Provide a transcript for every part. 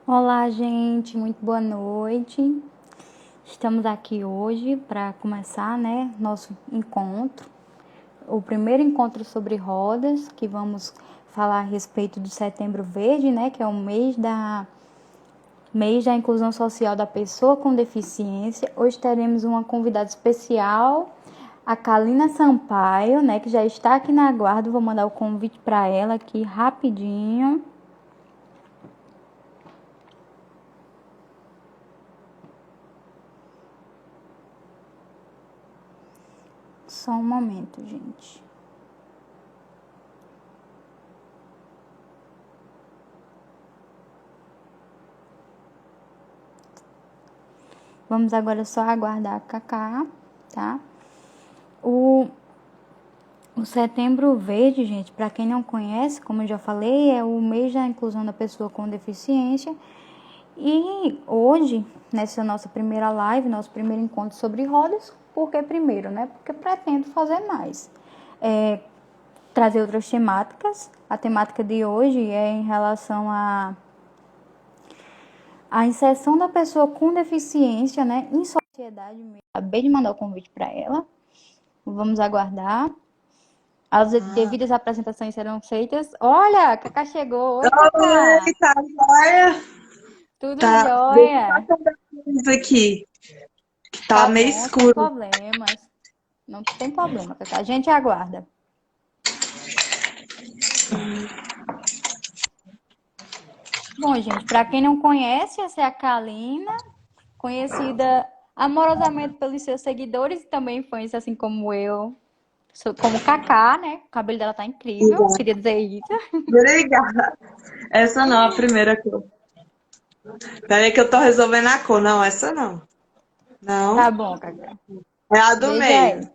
Olá, gente, muito boa noite. Estamos aqui hoje para começar, né, nosso encontro, o primeiro encontro sobre rodas, que vamos falar a respeito do Setembro Verde, né, que é o mês da inclusão social da pessoa com deficiência. Hoje teremos uma convidada especial, a Kalina Sampaio, né, que já está aqui na guarda. Vou mandar o convite para ela aqui rapidinho. Só um momento, gente. Vamos agora só aguardar a Cacá, tá? O, o Setembro Verde, gente, para quem não conhece, como eu já falei, é o mês da inclusão da pessoa com deficiência. E hoje, nessa nossa primeira live, nosso primeiro encontro sobre rodas, por que primeiro, né? Porque pretendo fazer mais. Trazer outras temáticas. A temática de hoje é em relação à inserção da pessoa com deficiência, né, em sociedade mesmo. Acabei de mandar o convite para ela. Vamos aguardar. As devidas apresentações serão feitas. Olha, a Cacá chegou. Oi, Oi, Cacá. tá joia? Tudo Tá, deixa eu jóia? acender a luz aqui, que tá Tá meio bom, sem escuro. problemas. Não tem problema, Cacá. A gente aguarda. Bom, gente, para quem não conhece, essa é a Kalina, conhecida amorosamente pelos seus seguidores e também fãs, assim como eu. Como Cacá, né? O cabelo dela tá incrível, Exato. queria dizer isso. Obrigada. Essa não, a primeira cor. Peraí que eu tô resolvendo a cor. Não, essa não. Não, Tá bom, Cacá. é a do Veja meio.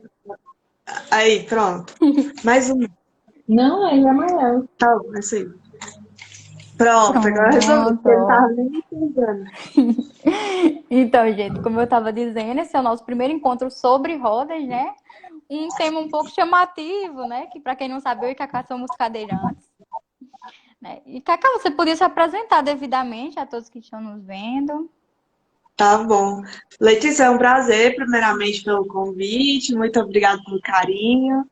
aí. Aí, pronto. Mais uma. Não, é amarelo. Tá bom, essa aí. Pronto, agora resolvi, porque ele tava Pronto. nem entendendo. Então, gente, como eu estava dizendo, esse é o nosso primeiro encontro sobre rodas, né? Um tema um pouco chamativo, né? Que para quem não sabe, eu e Cacá somos cadeirantes, né? E Cacá, você podia se apresentar devidamente a todos que estão nos vendo. Tá bom. Letícia, é um prazer, primeiramente, pelo convite. Muito obrigada pelo carinho.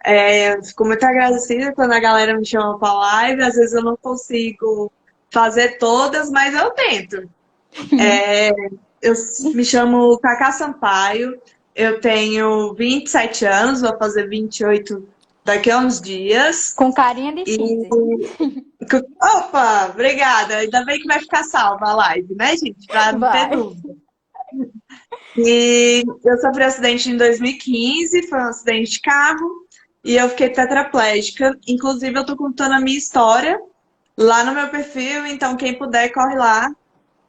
Eu fico muito agradecida quando a galera me chama para live. Às vezes eu não consigo fazer todas, mas eu tento. É, eu me chamo Cacá Sampaio, eu tenho 27 anos, vou fazer 28 daqui a uns dias. Com carinha de E. 15. Opa, obrigada. Ainda bem que vai ficar salva a live, né, gente? Para não ter Vai. dúvida. E eu sofri um acidente em 2015, foi um acidente de carro, e eu fiquei tetraplégica. Inclusive, eu tô contando a minha história lá no meu perfil, então quem puder, corre lá,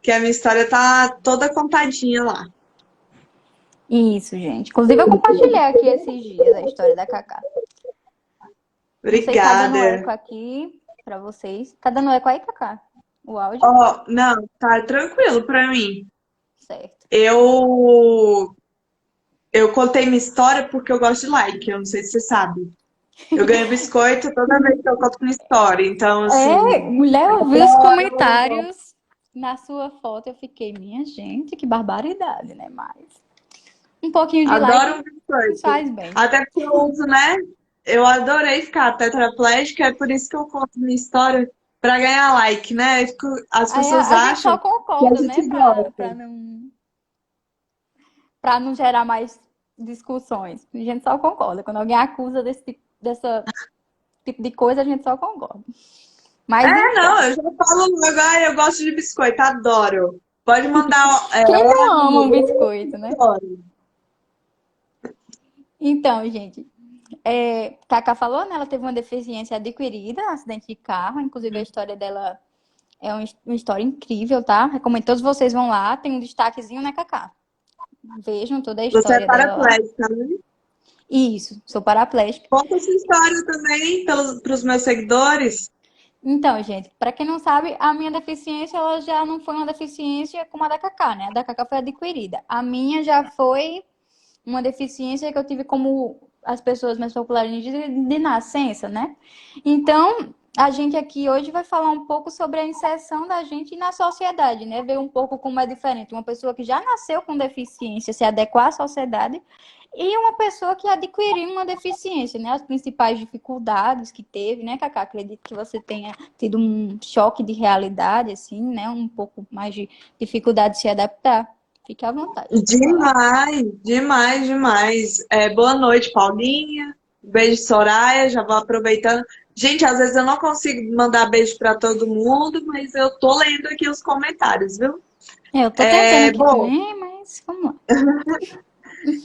que a minha história tá toda contadinha lá. Isso, gente. Inclusive, eu compartilhei aqui esses dias a história da Cacá. Não sei se tá dando Obrigada. eco aqui para vocês. Tá dando eco aí, Cacá? O áudio? Ó, não, tá tranquilo pra mim. Certo. Eu, eu contei minha história porque eu gosto de like, eu não sei se você sabe. Eu ganho biscoito toda vez que eu conto minha história, então, É, assim, mulher, eu vi os adoro. comentários na sua foto, eu fiquei, minha gente, que barbaridade, né? Mas um pouquinho de Adoro um like nos biscoito. faz bem. Até porque eu uso, né? Eu adorei ficar tetraplégica, é por isso que eu conto minha história pra ganhar like, né? As Aí pessoas a gente só acham que a concorda, né? gente Pra gosta. não gerar mais discussões. A gente só concorda. Quando alguém acusa dessa tipo de coisa, a gente só concorda. Mas É, não, então, eu já falo logo, eu gosto de biscoito, adoro. Pode mandar quem não ama óleo, um biscoito, eu né? adoro. Então, gente, Cacá falou, né? Ela teve uma deficiência adquirida, um acidente de carro. Inclusive, a história dela é uma história incrível, tá? Recomendo todos vocês vão lá. Tem um destaquezinho, né, Cacá? Vejam toda a Você é história dela lá. paraplégica, né? Isso, sou paraplégica. Conta essa história também para os meus seguidores. Então, gente, para quem não sabe, a minha deficiência ela já não foi uma deficiência como a da Cacá, né? A da Cacá foi adquirida. A minha já foi uma deficiência que eu tive como as pessoas mais populares dizem, de nascença, né? Então, A gente aqui hoje vai falar um pouco sobre a inserção da gente na sociedade, né? Ver um pouco como é diferente uma pessoa que já nasceu com deficiência se adequar à sociedade e uma pessoa que adquiriu uma deficiência, né? As principais dificuldades que teve, né, Cacá? Acredito que você tenha tido um choque de realidade, assim, né? Um pouco mais de dificuldade de se adaptar. Fique à vontade para falar. Demais, demais, demais. Boa noite, Paulinha. Beijo, Soraya. Já vou aproveitando. Gente, às vezes eu não consigo mandar beijo para todo mundo, mas eu tô lendo aqui os comentários, viu? Eu tô tentando aqui Bom, também, mas vamos lá.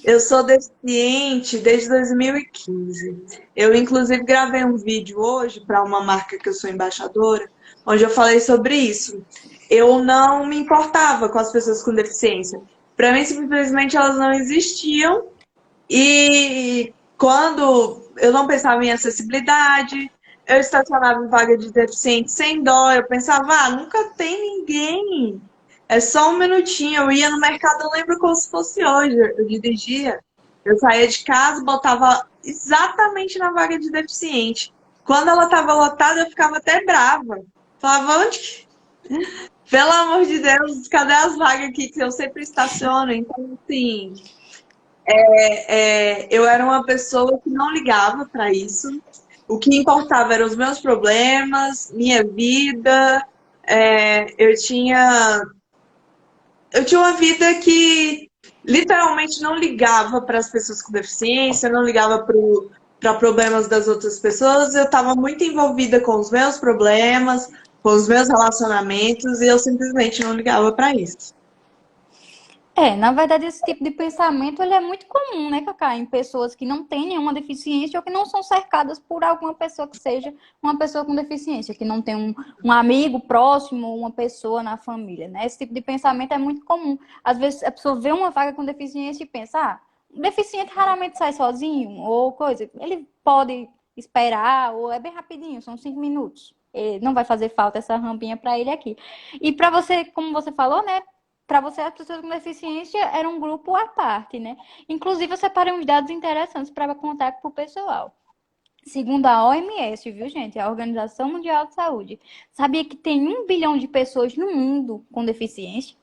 eu sou deficiente desde 2015. Eu, inclusive, gravei um vídeo hoje para uma marca que eu sou embaixadora, onde eu falei sobre isso. Eu não me importava com as pessoas com deficiência. Para mim, simplesmente, elas não existiam. E quando eu não pensava em acessibilidade, eu estacionava em vaga de deficiente sem dó. Eu pensava, nunca tem ninguém. É só um minutinho. Eu ia no mercado, eu lembro como se fosse hoje. Eu dirigia, eu saía de casa, botava exatamente na vaga de deficiente. Quando ela estava lotada, eu ficava até brava. Falava, onde que... Pelo amor de Deus, cadê as vagas aqui que eu sempre estaciono? Então, assim, eu era uma pessoa que não ligava para isso. O que importava eram os meus problemas, minha vida. Eu tinha uma vida que literalmente não ligava para as pessoas com deficiência, não ligava para problemas das outras pessoas. Eu estava muito envolvida com os meus problemas, com os meus relacionamentos, e eu simplesmente não ligava para isso. Na verdade, esse tipo de pensamento ele é muito comum, né, Cacá? Em pessoas que não têm nenhuma deficiência ou que não são cercadas por alguma pessoa que seja uma pessoa com deficiência, que não tem um amigo próximo, uma pessoa na família, né? Esse tipo de pensamento é muito comum. Às vezes a pessoa vê uma vaga com deficiência e pensa, um deficiente raramente sai sozinho, ou coisa. Ele pode esperar, ou é bem rapidinho, são 5 minutos. Não vai fazer falta essa rampinha para ele aqui. E para você, como você falou, né? Para você, as pessoas com deficiência era um grupo à parte, né? Inclusive, eu separei uns dados interessantes para contar para o pessoal. Segundo a OMS, viu, gente? A Organização Mundial de Saúde, sabia que tem 1 bilhão de pessoas no mundo com deficiência?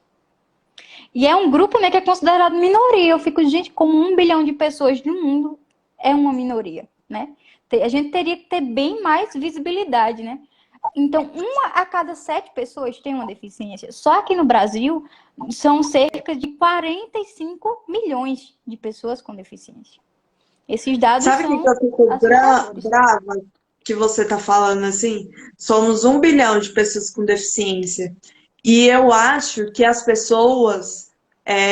E é um grupo, né, que é considerado minoria. Eu fico, gente, como 1 bilhão de pessoas no mundo é uma minoria, né? A gente teria que ter bem mais visibilidade, né? Então, 1 a cada 7 pessoas tem uma deficiência. Só aqui no Brasil, são cerca de 45 milhões de pessoas com deficiência. Esses dados Sabe o que são eu fico assustadores. brava que você está falando assim? Somos 1 bilhão de pessoas com deficiência. E eu acho que as pessoas,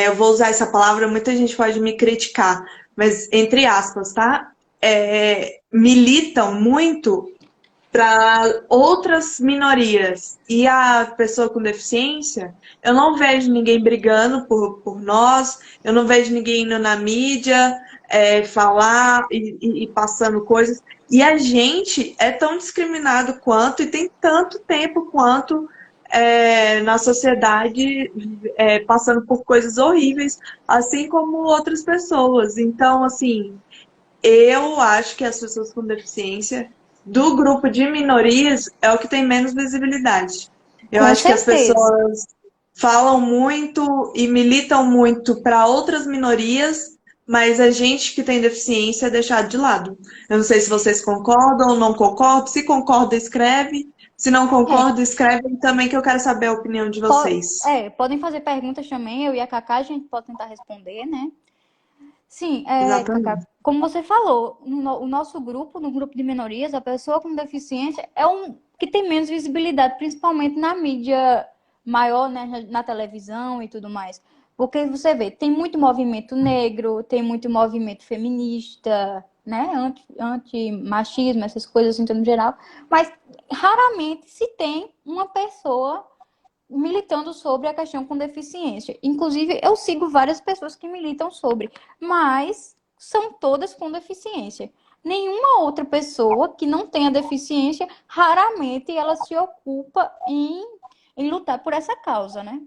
eu vou usar essa palavra, muita gente pode me criticar, mas entre aspas, tá? Militam muito para outras minorias. E a pessoa com deficiência, eu não vejo ninguém brigando por nós, eu não vejo ninguém indo na mídia falar e passando coisas. E a gente é tão discriminado quanto e tem tanto tempo quanto na sociedade passando por coisas horríveis, assim como outras pessoas. Então, assim, eu acho que as pessoas com deficiência do grupo de minorias é o que tem menos visibilidade. Eu Com acho que as certeza. pessoas falam muito e militam muito para outras minorias, mas a gente que tem deficiência é deixado de lado. Eu não sei se vocês concordam ou não concordam. Se concorda, escreve. Se não É, concorda, escreve também que eu quero saber a opinião de vocês. podem fazer perguntas também, eu e a Cacá, a gente pode tentar responder, né? Sim, Cacá, Exatamente. como você falou, o nosso grupo, no grupo de minorias, a pessoa com deficiência é um que tem menos visibilidade, principalmente na mídia maior, né, na televisão e tudo mais. Porque você vê, tem muito movimento negro, tem muito movimento feminista, né, anti-machismo, essas coisas assim, no geral, mas raramente se tem uma pessoa militando sobre a questão com deficiência. Inclusive, eu sigo várias pessoas que militam sobre, mas são todas com deficiência. Nenhuma outra pessoa que não tenha deficiência, raramente ela se ocupa em lutar por essa causa, né?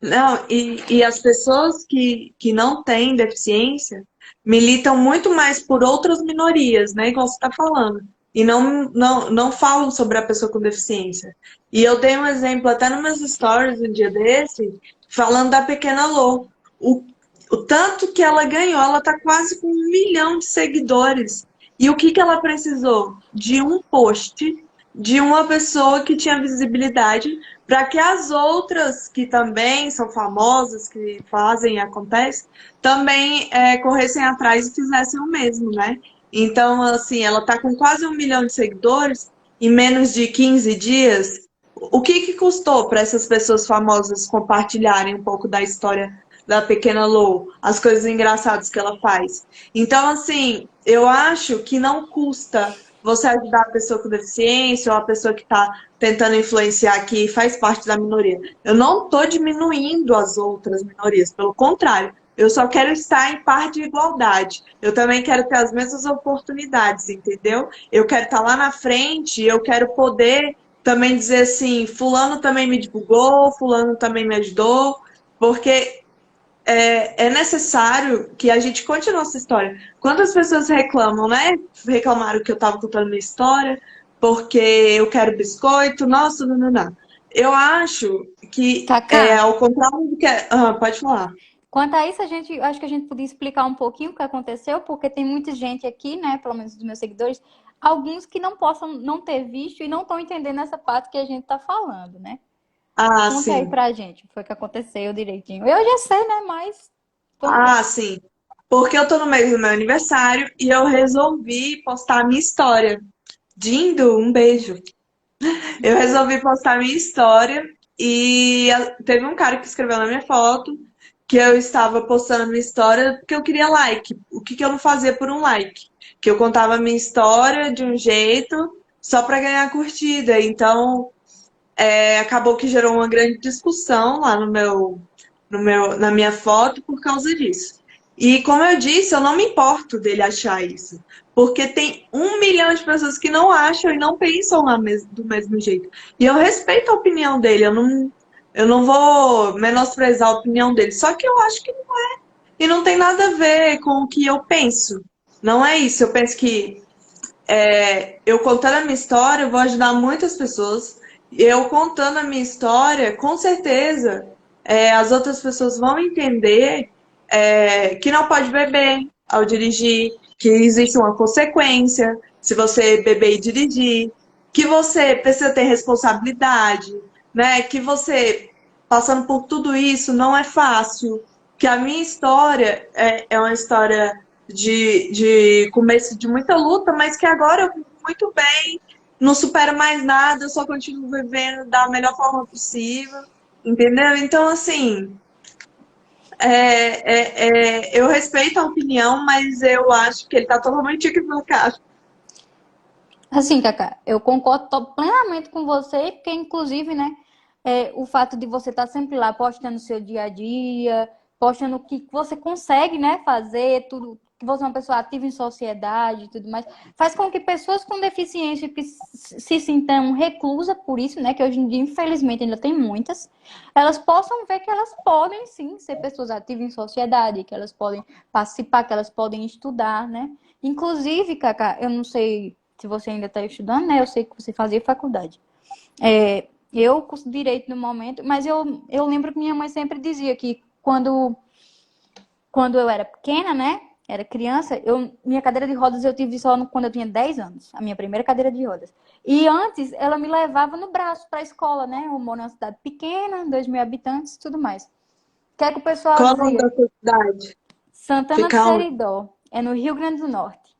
Não, e as pessoas que não têm deficiência militam muito mais por outras minorias, né? Igual você está falando. e não falam sobre a pessoa com deficiência. E eu dei um exemplo até nos meus stories um dia desse, falando da pequena Lô. O, o tanto que ela ganhou, ela tá quase com 1 milhão de seguidores. E o que que ela precisou? De um post de uma pessoa que tinha visibilidade para que as outras que também são famosas, que fazem e acontece, também corressem atrás e fizessem o mesmo, né? Então, assim, ela tá com quase 1 milhão de seguidores em menos de 15 dias. O que que custou para essas pessoas famosas compartilharem um pouco da história da pequena Lô, as coisas engraçadas que ela faz? Então, assim, eu acho que não custa você ajudar a pessoa com deficiência ou a pessoa que está tentando influenciar que faz parte da minoria. Eu não estou diminuindo as outras minorias, pelo contrário. Eu só quero estar em par de igualdade. Eu também quero ter as mesmas oportunidades, entendeu? Eu quero estar lá na frente, eu quero poder também dizer assim, fulano também me divulgou, fulano também me ajudou, porque é necessário que a gente continue essa história. Quantas pessoas reclamam, né? Reclamaram que eu estava contando minha história, porque eu quero biscoito, nossa, não, não, não. Eu acho que Cacá, ao contrário do que. Pode falar. quanto a isso, acho que a gente podia explicar um pouquinho o que aconteceu, porque tem muita gente aqui, né, pelo menos dos meus seguidores, alguns que não possam não ter visto e não estão entendendo essa parte que a gente está falando, né? Ah, Conta aí sim. pra gente o que foi que aconteceu direitinho. Eu já sei, né, mas vamos lá. Ah, sim. Porque eu tô no meio do meu aniversário e eu resolvi postar a minha história. Dindo, um beijo. Eu resolvi postar minha história e teve um cara que escreveu na minha foto que eu estava postando minha história porque eu queria like. O que que eu não fazia por um like? Que eu contava a minha história de um jeito só para ganhar curtida. Então, acabou que gerou uma grande discussão lá na minha foto por causa disso. E como eu disse, eu não me importo dele achar isso. Porque tem 1 milhão de pessoas que não acham e não pensam do mesmo jeito. E eu respeito a opinião dele, eu não vou menosprezar a opinião dele. Só que eu acho que não é. E não tem nada a ver com o que eu penso. Não é isso. Eu penso que eu contando a minha história, eu vou ajudar muitas pessoas. Eu contando a minha história, com certeza, as outras pessoas vão entender que não pode beber ao dirigir, que existe uma consequência se você beber e dirigir, que você precisa ter responsabilidade, né? Que você, passando por tudo isso, não é fácil. Que a minha história é uma história de começo de muita luta, mas que agora eu vivo muito bem, não supero mais nada, eu só continuo vivendo da melhor forma possível, entendeu? Então, assim, eu respeito a opinião, mas eu acho que ele tá totalmente equivocado. Assim, Cacá, eu concordo plenamente com você, porque inclusive, né, o fato de você estar sempre lá postando o seu dia a dia, postando o que você consegue, né, fazer, tudo, que você é uma pessoa ativa em sociedade e tudo mais, faz com que pessoas com deficiência que se sintam reclusas por isso, né, que hoje em dia, infelizmente, ainda tem muitas, elas possam ver que elas podem, sim, ser pessoas ativas em sociedade, que elas podem participar, que elas podem estudar, né. Inclusive, Cacá, eu não sei se você ainda está estudando, né? Eu sei que você fazia faculdade. Eu curso direito no momento, mas eu lembro que minha mãe sempre dizia que quando eu era pequena, né? Era criança, minha cadeira de rodas eu tive só quando eu tinha 10 anos, a minha primeira cadeira de rodas. E antes ela me levava no braço para a escola, né? Eu moro numa cidade pequena, 2.000 habitantes e tudo mais. O que é que o pessoal Qual é o nome dizia? da sua cidade? Santana do Fica onde? Seridó, é no Rio Grande do Norte.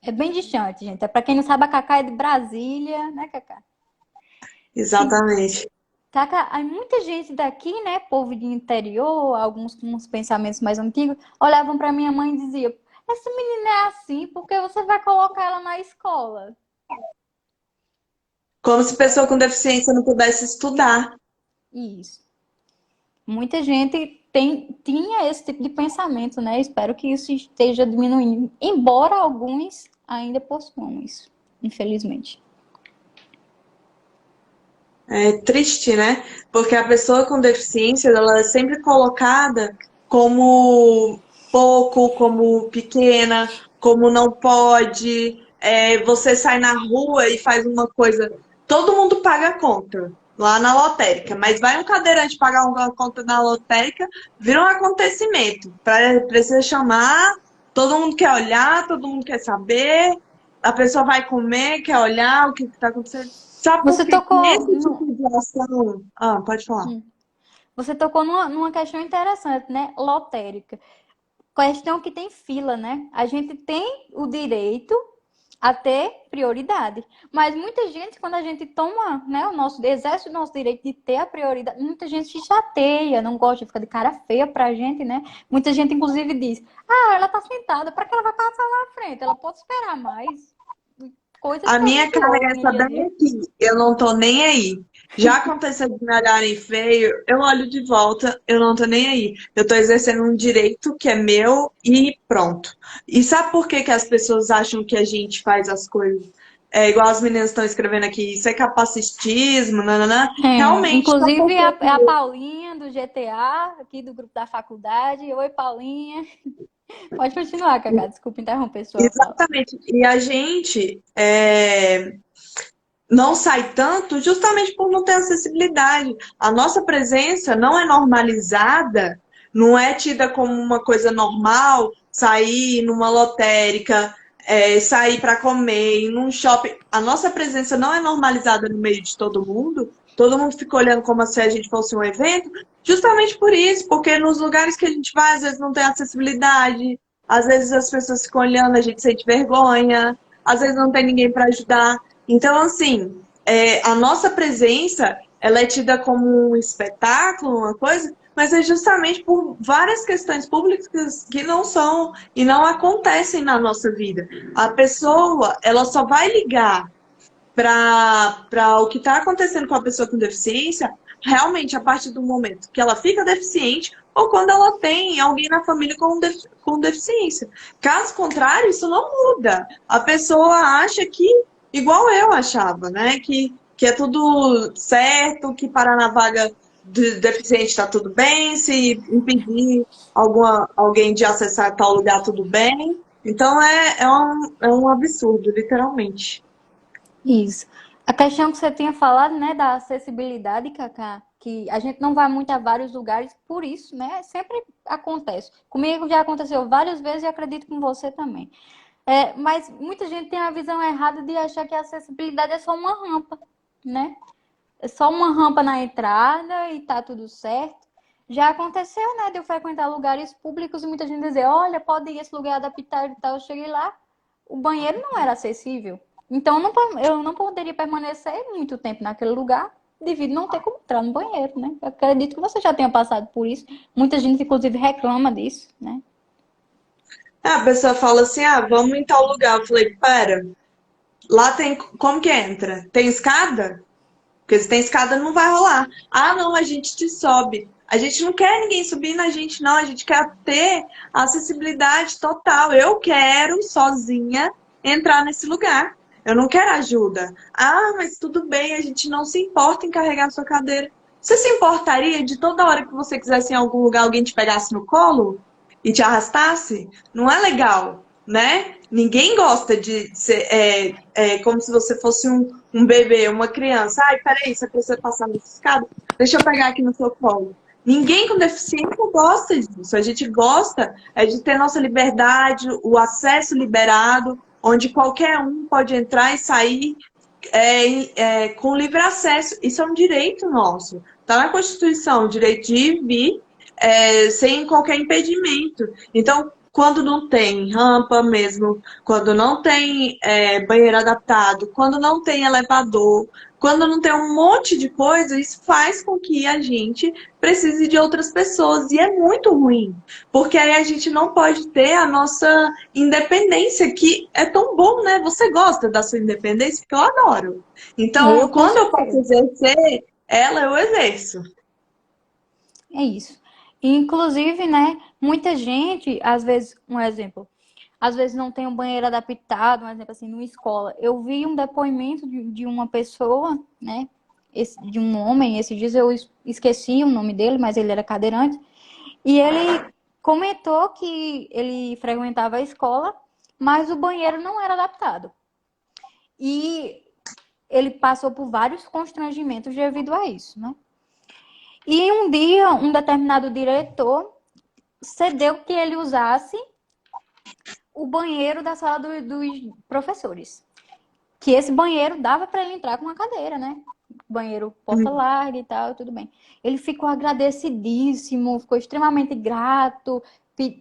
É bem distante, gente. É para quem não sabe, a Cacá é de Brasília, né, Cacá? Sim. Exatamente. Cacá, há muita gente daqui, né, povo de interior, alguns com uns pensamentos mais antigos, olhavam para minha mãe e diziam: essa menina é assim, porque você vai colocar ela na escola? Como se pessoa com deficiência não pudesse estudar. Isso. Muita gente tinha esse tipo de pensamento, né? Espero que isso esteja diminuindo, embora alguns ainda possuam isso, infelizmente. É triste, né? Porque a pessoa com deficiência, ela é sempre colocada como pouco, como pequena, como não pode. você sai na rua e faz uma coisa, todo mundo paga a conta lá na lotérica, mas vai um cadeirante pagar uma conta na lotérica, vira um acontecimento. Precisa chamar, todo mundo quer olhar, todo mundo quer saber, a pessoa vai comer, quer olhar o que está acontecendo. Sabe por Você que tocou esse tipo de ação. Ah, pode falar. Você tocou numa questão interessante, né? Lotérica. Questão que tem fila, né? A gente tem o direito a ter prioridade. Mas muita gente, quando a gente toma, né, exerce o nosso direito de ter a prioridade, muita gente se chateia, não gosta, fica de cara feia pra gente, né? Muita gente, inclusive, diz: ah, ela tá sentada, pra que ela vai passar lá na frente? Ela pode esperar mais. Coisas A que a minha gente cara ouve é no essa dia a bem dia. aqui. Eu não tô nem aí. Já aconteceu de me olharem feio, eu olho de volta, eu não tô nem aí. Eu tô exercendo um direito que é meu e pronto. E sabe por que que as pessoas acham que a gente faz as coisas? É igual as meninas estão escrevendo aqui, isso é capacitismo, nananã. É, Realmente, sabe inclusive por que é a Paulinha do GTA, aqui do grupo da faculdade. Oi, Paulinha. Pode continuar, Cacá. Desculpa interromper sua fala. exatamente. E a gente não sai tanto justamente por não ter acessibilidade. A nossa presença não é normalizada, não é tida como uma coisa normal, sair numa lotérica, sair para comer, ir num shopping. A nossa presença não é normalizada no meio de todo mundo fica olhando como se a gente fosse um evento, justamente por isso, porque nos lugares que a gente vai, às vezes não tem acessibilidade, às vezes as pessoas ficam olhando, a gente sente vergonha, às vezes não tem ninguém para ajudar. Então, assim, a nossa presença, ela é tida como um espetáculo, uma coisa, mas é justamente por várias questões públicas que não são e não acontecem na nossa vida. A pessoa, ela só vai ligar para o que está acontecendo com a pessoa com deficiência realmente a partir do momento que ela fica deficiente ou quando ela tem alguém na família com deficiência. Caso contrário, isso não muda. A pessoa acha que, igual eu achava, né? Que é tudo certo, que parar na vaga de deficiente está tudo bem, se impedir alguém de acessar tal lugar, tudo bem. Então é um absurdo, literalmente. Isso. A questão que você tinha falado, né, da acessibilidade, Cacá, que a gente não vai muito a vários lugares, por isso, né, sempre acontece. Comigo já aconteceu várias vezes e acredito com você também. Mas muita gente tem a visão errada de achar que a acessibilidade é só uma rampa, né? É só uma rampa na entrada e tá tudo certo. Já aconteceu, né, de eu frequentar lugares públicos e muita gente dizer, olha, pode ir esse lugar adaptado e tal. Eu cheguei lá, o banheiro não era acessível. Então eu não poderia permanecer muito tempo naquele lugar devido a não ter como entrar no banheiro, né? Eu acredito que você já tenha passado por isso. Muita gente, inclusive, reclama disso, né? A pessoa fala assim, ah, vamos em tal lugar. Eu falei, pera, lá tem. Como que entra? Tem escada? Porque se tem escada não vai rolar. Ah, não, a gente te sobe. A gente não quer ninguém subir na gente, não. A gente quer ter acessibilidade total. Eu quero, sozinha, entrar nesse lugar. Eu não quero ajuda. Ah, mas tudo bem, a gente não se importa em carregar a sua cadeira. Você se importaria de toda hora que você quisesse ir em algum lugar alguém te pegasse no colo e te arrastasse? Não é legal, né? Ninguém gosta de ser como se você fosse um bebê, uma criança. Ai, peraí, você precisa passar nessa escada? Deixa eu pegar aqui no seu colo. Ninguém com deficiência gosta disso. A gente gosta de ter nossa liberdade, o acesso liberado, onde qualquer um pode entrar e sair com livre acesso. Isso é um direito nosso. Está na Constituição, o direito de ir e vir sem qualquer impedimento. Então, quando não tem rampa mesmo, quando não tem banheiro adaptado, quando não tem elevador, quando não tem um monte de coisa, isso faz com que a gente precise de outras pessoas. E é muito ruim, porque aí a gente não pode ter a nossa independência, que é tão bom, né? Você gosta da sua independência? Porque eu adoro. Então, Eu, com quando eu posso certeza. exercer ela, eu exerço. É isso. E, inclusive, né, muita gente, às vezes, um exemplo, às vezes não tem um banheiro adaptado, um exemplo assim, numa escola. Eu vi um depoimento de uma pessoa, né, de um homem, esses dias eu esqueci o nome dele, mas ele era cadeirante, e ele comentou que ele frequentava a escola, mas o banheiro não era adaptado. e ele passou por vários constrangimentos devido a isso, né? E um dia, um determinado diretor cedeu que ele usasse o banheiro da sala dos professores. Que esse banheiro dava para ele entrar com uma cadeira, né? Banheiro porta larga e tal, tudo bem. Ele ficou agradecidíssimo, ficou extremamente grato,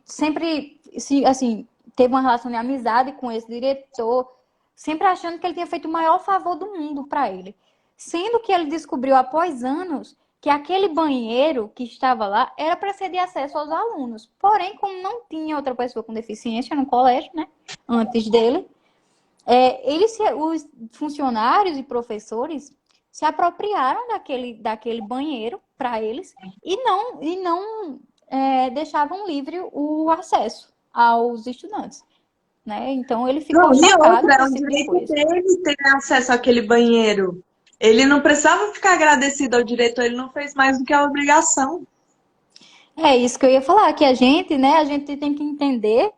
sempre, assim, teve uma relação de amizade com esse diretor, sempre achando que ele tinha feito o maior favor do mundo para ele. Sendo que ele descobriu após anos que aquele banheiro que estava lá era para ser de acesso aos alunos. Porém, como não tinha outra pessoa com deficiência no colégio, né, antes dele, os funcionários e professores se apropriaram daquele banheiro para eles e não deixavam livre o acesso aos estudantes, né? Então ele ficou Não, e chocado outra, com é um esse tipo de direito coisa. dele ter acesso àquele banheiro. Ele não precisava ficar agradecido ao diretor, ele não fez mais do que a obrigação. É isso que eu ia falar, que a gente, né, a gente tem que entender,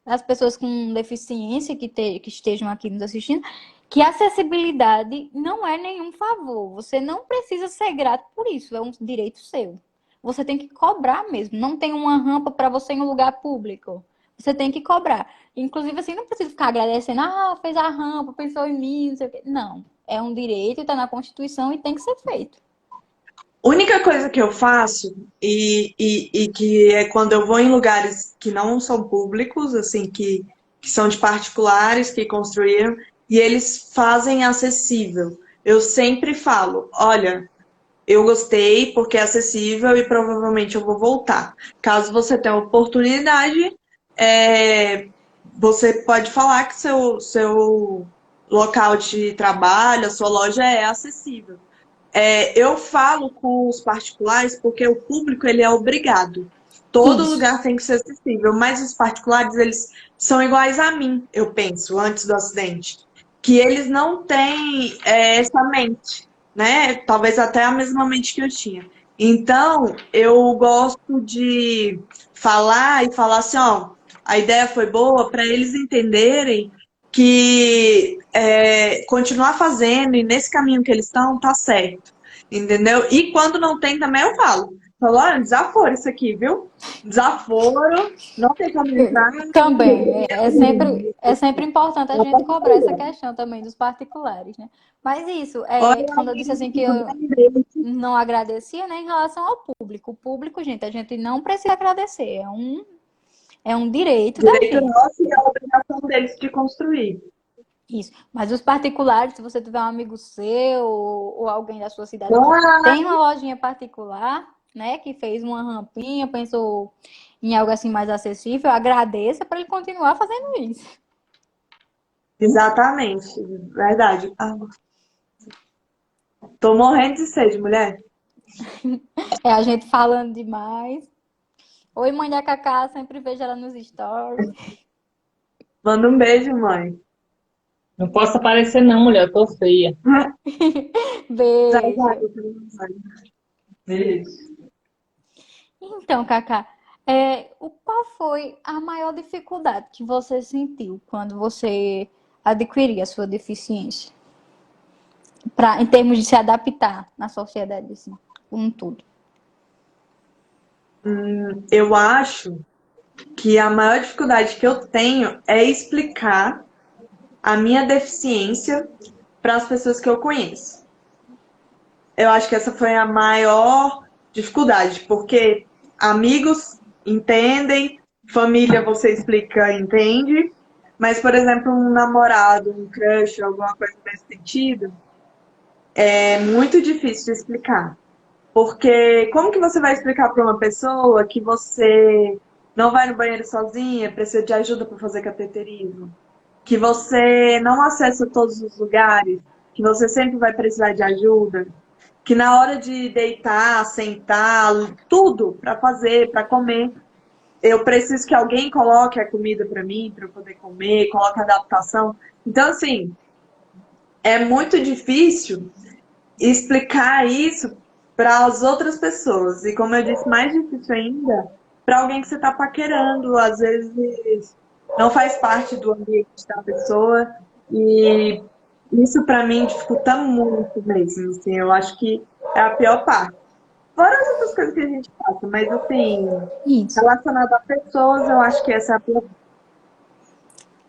as pessoas com deficiência que estejam aqui nos assistindo, que acessibilidade não é nenhum favor. Você não precisa ser grato por isso, é um direito seu. Você tem que cobrar mesmo. Não tem uma rampa para você em um lugar público. Você tem que cobrar. Inclusive, assim, não precisa ficar agradecendo, fez a rampa, pensou em mim, não sei o quê. Não. É um direito, está na Constituição e tem que ser feito. Única coisa que eu faço, e que é quando eu vou em lugares que não são públicos, assim, que são de particulares, que construíram, e eles fazem acessível. Eu sempre falo, olha, eu gostei porque é acessível e provavelmente eu vou voltar. Caso você tenha oportunidade, você pode falar que seu local de trabalho, a sua loja é acessível. Eu falo com os particulares porque o público ele é obrigado. Todo Isso. lugar tem que ser acessível, mas os particulares eles são iguais a mim, eu penso, antes do acidente, que eles não têm essa mente, né? Talvez até a mesma mente que eu tinha. Então, eu gosto de falar e falar assim, ó, a ideia foi boa para eles entenderem que continuar fazendo e nesse caminho que eles estão, tá certo. Entendeu? E quando não tem também eu falo. Falo, olha, desaforo isso aqui, viu? Desaforo, não tem como entrar. Também, é sempre importante a gente cobrar essa questão também dos particulares, né? Mas isso, Olha, quando eu disse assim que eu não agradecia, né, em relação ao público. O público, gente, a gente não precisa agradecer, é um direito da direito gente. nosso e a obrigação deles de construir. Isso. Mas os particulares, se você tiver um amigo seu ou alguém da sua cidade que Ah, tem uma lojinha particular, né, que fez uma rampinha, pensou em algo assim mais acessível, agradeça para ele continuar fazendo isso. exatamente, verdade. Tô morrendo de sede, mulher. É a gente falando demais. Oi, mãe da Cacá, sempre vejo ela nos stories. Manda um beijo, mãe. Não posso aparecer não, mulher, eu tô feia. Já, já, Beijo. eu tenho mensagem. Beijo. Então, Cacá, qual foi a maior dificuldade que você sentiu quando você adquiria a sua deficiência? Em termos de se adaptar na sociedade, assim, com tudo. Eu acho que a maior dificuldade que eu tenho é explicar a minha deficiência para as pessoas que eu conheço. Eu acho que essa foi a maior dificuldade, porque amigos entendem, família você explica, entende, mas, por exemplo, um namorado, um crush, alguma coisa nesse sentido, é muito difícil de explicar. Porque como que você vai explicar para uma pessoa que você não vai no banheiro sozinha, precisa de ajuda para fazer cateterismo? Que você não acessa todos os lugares, que você sempre vai precisar de ajuda, que na hora de deitar, sentar, tudo para fazer, para comer, eu preciso que alguém coloque a comida para mim, para eu poder comer, coloque a adaptação. Então, assim, é muito difícil explicar isso para as outras pessoas. E como eu disse, mais difícil ainda para alguém que você está paquerando, às vezes não faz parte do ambiente da pessoa e Isso para mim dificulta muito mesmo, assim, eu acho que é a pior parte. Fora as outras coisas que a gente passa, mas assim, Isso. relacionado a pessoas, eu acho que essa é a pior.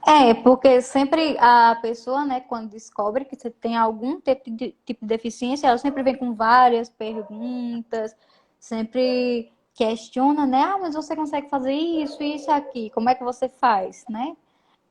É, porque sempre a pessoa, né, quando descobre que você tem algum tipo de deficiência, ela sempre vem com várias perguntas, sempre questiona, né? Ah, mas você consegue fazer isso aqui, como é que você faz, né?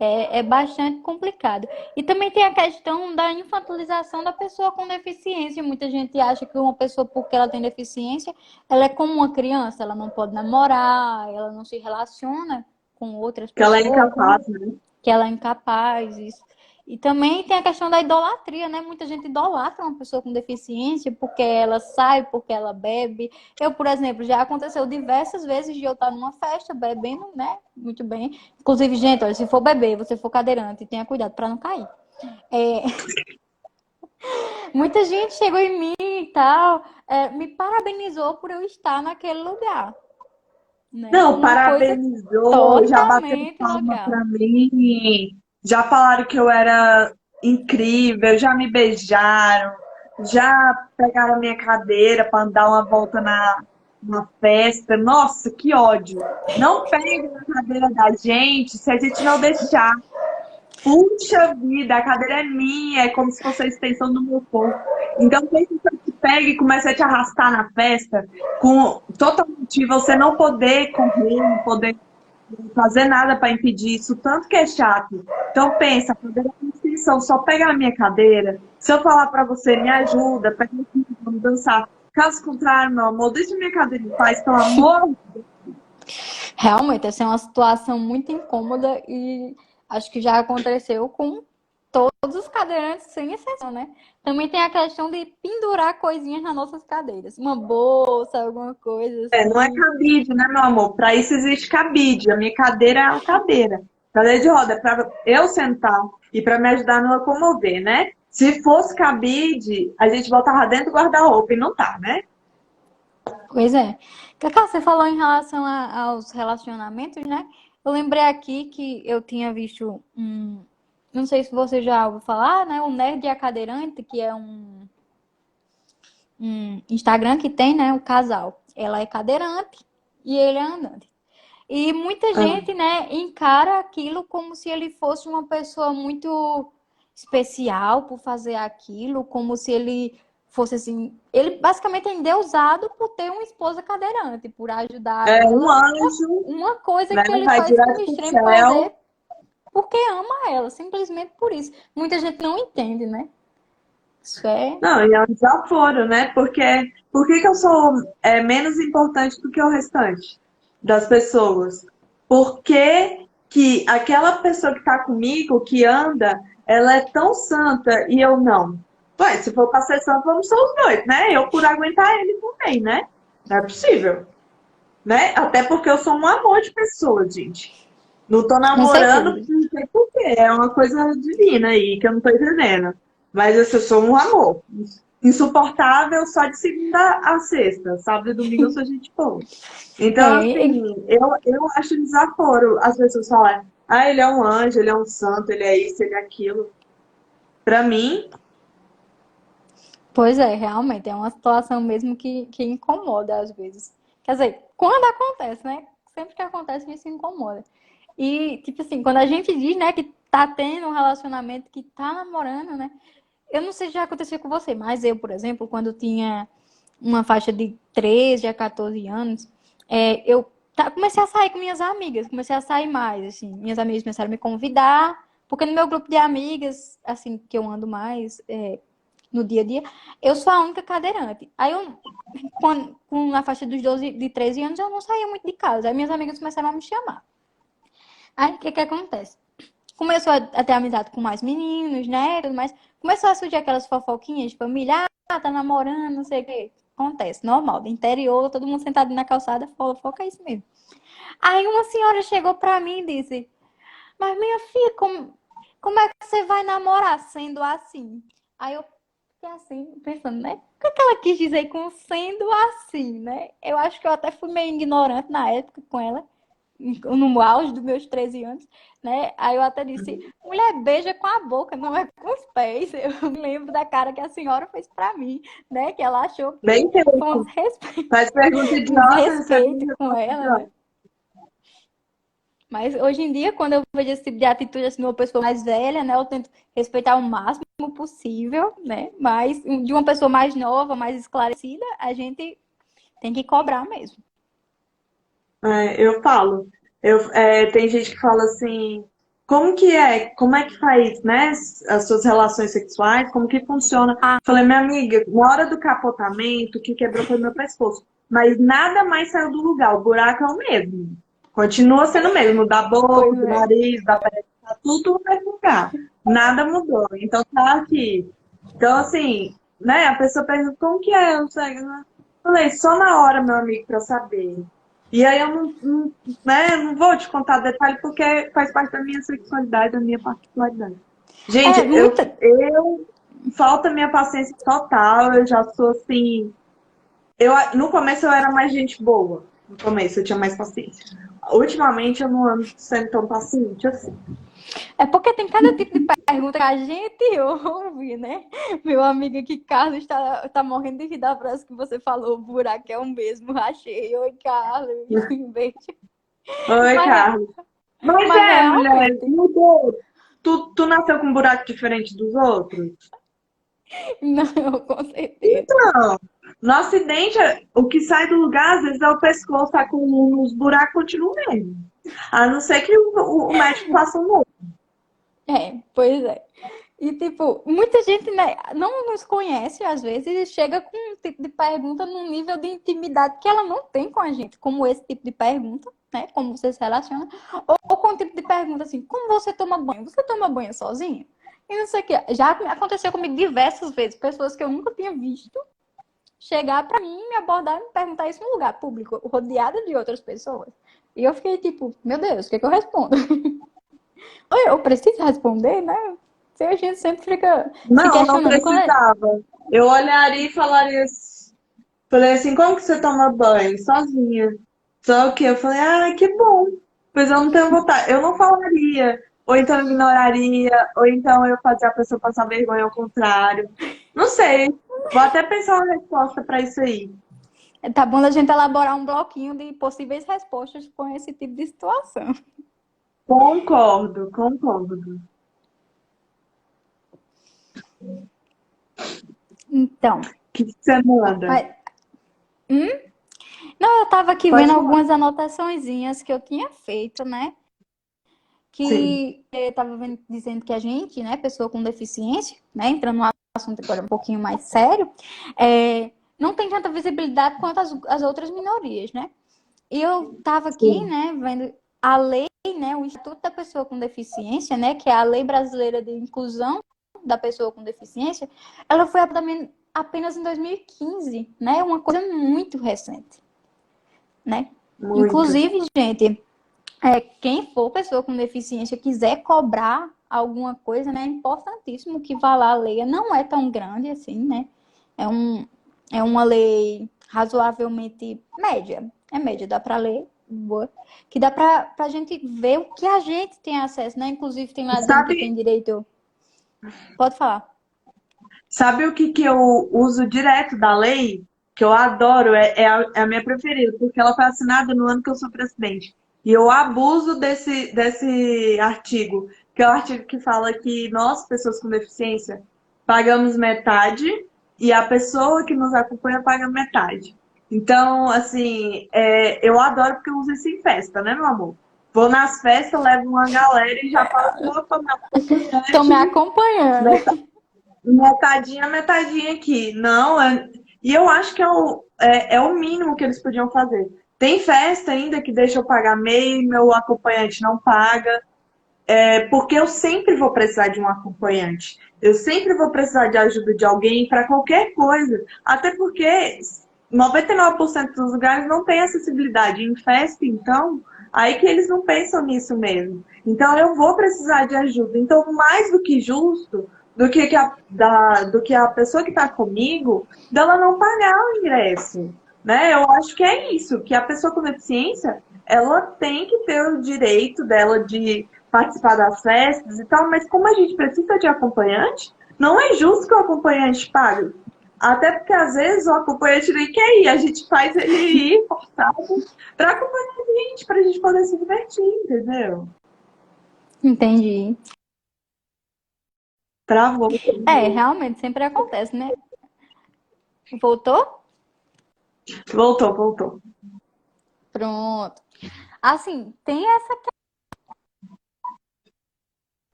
É bastante complicado. E também tem a questão da infantilização da pessoa com deficiência. Muita gente acha que uma pessoa, porque ela tem deficiência, ela é como uma criança, ela não pode namorar, ela não se relaciona com outras Que ela é pessoas, incapaz, né? que ela é incapaz. Isso. E também tem a questão da idolatria, né? Muita gente idolatra uma pessoa com deficiência porque ela sai, porque ela bebe. Eu, por exemplo, já aconteceu diversas vezes de eu estar numa festa bebendo, né? Muito bem. Inclusive, gente, olha, se for beber, você for cadeirante, tenha cuidado para não cair. É, muita gente chegou em mim e tal, me parabenizou por eu estar naquele lugar, né? Não, Uma coisa parabenizou, já bateram totalmente palma legal. pra mim, já falaram que eu era incrível, já me beijaram, já pegaram a minha cadeira para dar uma volta na festa. Nossa, que ódio! Não pegue na cadeira da gente se a gente não deixar. Puxa vida, a cadeira é minha, é como se fosse a extensão do meu corpo. Então, tem que você te pega e começa a te arrastar na festa, com total motivo, você não poder correr, não poder fazer nada para impedir isso, tanto que é chato. Então, pensa, a cadeira é uma extensão, só pega na minha cadeira. Se eu falar para você, me ajuda, pega aqui, vamos dançar. Caso contrário, meu amor, deixa minha cadeira em paz, pelo amor. Realmente, essa é uma situação muito incômoda e acho que já aconteceu com todos os cadeirantes, sem exceção, né? Também tem a questão de pendurar coisinhas nas nossas cadeiras. Uma bolsa, alguma coisa Não é assim. cabide, né, meu amor? Para isso existe cabide. A minha cadeira é uma cadeira. Cadeira de roda é para eu sentar e para me ajudar a me locomover, né? Se fosse cabide, a gente botava dentro do guarda-roupa e não tá, né? Pois é. Cacá, você falou em relação aos relacionamentos, né? Eu lembrei aqui que eu tinha visto um. Não sei se você já ouviu falar, né? O Nerd e a Cadeirante, que é um Instagram que tem, né? O casal. Ela é cadeirante e ele é andante. E muita Ah, gente, né, encara aquilo como se ele fosse uma pessoa muito especial por fazer aquilo, como se ele fosse assim. Ele basicamente é endeusado por ter uma esposa cadeirante, por ajudar é um ela. anjo, Uma coisa né? que ele Vai faz com direto pro extremo céu. prazer porque ama ela, simplesmente por isso. Muita gente não entende, né? Isso é. Não, e é um desaforo, né? Porque por que que eu sou menos importante do que o restante das pessoas? Por que que aquela pessoa que está comigo, que anda, ela é tão santa e eu não? Ué, se for para ser santo, vamos ser os dois, né? Eu por aguentar ele também, né? Não é possível, né? Até porque eu sou um amor de pessoa, gente. Não tô Com namorando, certeza. não sei por quê. É uma coisa divina aí que eu não tô entendendo. Mas eu sou um amor. Insuportável só de segunda a sexta. Sábado e domingo eu sou gente boa. Então, É, assim, eu acho desaforo as pessoas falarem, ah, ele é um anjo, ele é um santo, ele é isso, ele é aquilo. Pra mim, pois é, realmente, é uma situação mesmo que incomoda às vezes. Quer dizer, quando acontece, né? Sempre que acontece, isso incomoda. E, tipo assim, quando a gente diz, né, que tá tendo um relacionamento, que tá namorando, né? Eu não sei se já aconteceu com você, mas eu, por exemplo, quando tinha uma faixa de 13 a 14 anos, eu comecei a sair com minhas amigas, comecei a sair mais, assim. Minhas amigas começaram a me convidar, porque no meu grupo de amigas, assim, que eu ando mais, no dia a dia, eu sou a única cadeirante. Aí eu, na faixa dos 12, de 13 anos, eu não saía muito de casa. Aí minhas amigas começaram a me chamar. Aí o que que acontece? Começou a ter amizade com mais meninos, né? Tudo mais. Começou a surgir aquelas fofoquinhas de família, tá namorando, não sei o quê. Acontece, normal, do interior, todo mundo sentado na calçada, fofoca é isso mesmo. Aí uma senhora chegou pra mim e disse: Mas minha filha, como é que você vai namorar sendo assim? Aí eu fiquei assim, pensando, né? O que é que ela quis dizer com sendo assim, né? Eu acho que eu até fui meio ignorante na época com ela. no auge dos meus 13 anos, né? Aí eu até disse, mulher, beija com a boca, não é com os pés. Eu me lembro da cara que a senhora fez pra mim, né? Que ela achou Bem que foi um feito. desrespeito, Faz pergunta um idiota, recebe desrespeito com resposta ela, né? idiota. Mas hoje em dia, quando eu vejo esse tipo de atitude assim, de uma pessoa mais velha, né? Eu tento respeitar o máximo possível, né? Mas de uma pessoa mais nova, mais esclarecida, a gente tem que cobrar mesmo. Eu falo. Tem gente que fala assim, como é que faz, né, as suas relações sexuais, como que funciona? Ah, Falei, minha amiga, na hora do capotamento, o que quebrou foi meu pescoço. Mas nada mais saiu do lugar, o buraco é o mesmo. Continua sendo o mesmo, da boca, pois do é. nariz, da perna, tá tudo no mesmo lugar. Nada mudou. Então tá aqui. Então, assim, né, a pessoa pergunta, como que é? Eu falei, só na hora, meu amigo, pra eu saber. E aí eu não vou te contar detalhe porque faz parte da minha sexualidade, da minha particularidade. Gente, É, muita. eu falta minha paciência total, eu já sou assim. No começo eu era mais gente boa. No começo eu tinha mais paciência. Ultimamente eu não ando sendo tão paciente assim. É porque tem cada tipo de pergunta que a gente ouve, né? Meu amigo aqui, Carlos, tá morrendo de rir da frase que você falou, o buraco é o mesmo, achei. Oi, Carlos, um beijo. Oi, Mas, Carlos. Mas mas mulher, realmente, mudou. Tu nasceu com um buraco diferente dos outros? não, com certeza. Não. No acidente, o que sai do lugar, às vezes, é o pescoço, tá com os buracos, continua mesmo. A não ser que o médico faça um novo. É, pois é. E, tipo, muita gente, né, não nos conhece, às vezes, e chega com um tipo de pergunta num nível de intimidade que ela não tem com a gente, como esse tipo de pergunta, né, como você se relaciona, ou com o tipo de pergunta assim, como você toma banho? Você toma banho sozinho? E não sei o que. Já aconteceu comigo diversas vezes, pessoas que eu nunca tinha visto chegar pra mim, me abordar e me perguntar isso em um lugar público, rodeada de outras pessoas. E eu fiquei tipo, meu Deus, o que é que eu respondo? Eu preciso responder, né? A gente sempre fica se Não, não questionando. precisava. Eu olharia e falaria, falei assim, como que você toma banho? Sozinha. Só que eu falei, ah, que bom. Pois eu não tenho vontade. Eu não falaria. Ou então eu ignoraria. Ou então eu fazia a pessoa passar vergonha ao contrário. Não sei. Vou até pensar uma resposta para isso aí. Tá bom a gente elaborar um bloquinho de possíveis respostas com esse tipo de situação. Concordo, concordo. Então, O que você manda? mas, não, eu tava aqui vendo Pode mandar. algumas anotaçõezinhas que eu tinha feito, né? Sim, Que eu tava vendo, dizendo que a gente, né, pessoa com deficiência, né, entrando no assunto agora um pouquinho mais sério, não tem tanta visibilidade quanto as outras minorias, né? E eu estava aqui, sim. né, vendo a lei, né, o Instituto da Pessoa com Deficiência, né, que é a Lei Brasileira de Inclusão da Pessoa com Deficiência, ela foi aprovada apenas em 2015, né, uma coisa muito recente, né? Muito. Inclusive, gente, quem for pessoa com deficiência quiser cobrar alguma coisa, né, é importantíssimo que vá lá a lei. Não é tão grande assim, né? É, um, é uma lei razoavelmente média. É média, dá para ler, boa. Que dá para a gente ver o que a gente tem acesso, né? Inclusive tem lá dizendo que tem Sabe, direito. Pode falar. sabe o que eu uso direto da lei? Que eu adoro, é a minha preferida, porque ela foi assinada no ano que eu sou presidente. E eu abuso desse artigo, que é o artigo que fala que nós, pessoas com deficiência, pagamos metade e a pessoa que nos acompanha paga metade. Então, assim, eu adoro porque eu uso isso em festa, né, meu amor? Vou nas festas, levo uma galera e já falo que opa, meu Estão me acompanhante, acompanhando. metadinha, metadinha aqui. Não, e eu acho que é o mínimo que eles podiam fazer. Tem festa ainda que deixa eu pagar meio, meu acompanhante não paga, porque eu sempre vou precisar de um acompanhante. Eu sempre vou precisar de ajuda de alguém para qualquer coisa. Até porque 99% dos lugares não tem acessibilidade. Em festa, então, aí que eles não pensam nisso mesmo. Então, eu vou precisar de ajuda. Então, mais do que justo, do que a pessoa que está comigo, dela não pagar o ingresso. Né? Eu acho que é isso, que a pessoa com deficiência, ela tem que ter o direito dela de participar das festas e tal, mas como a gente precisa de acompanhante, não é justo que o acompanhante pague. Até porque às vezes o acompanhante nem quer ir, a gente faz ele ir forçado para acompanhar a gente, para a gente poder se divertir, entendeu? Entendi. Travou. Realmente sempre acontece, né? Voltou? Voltou, voltou. Pronto. Assim, tem essa.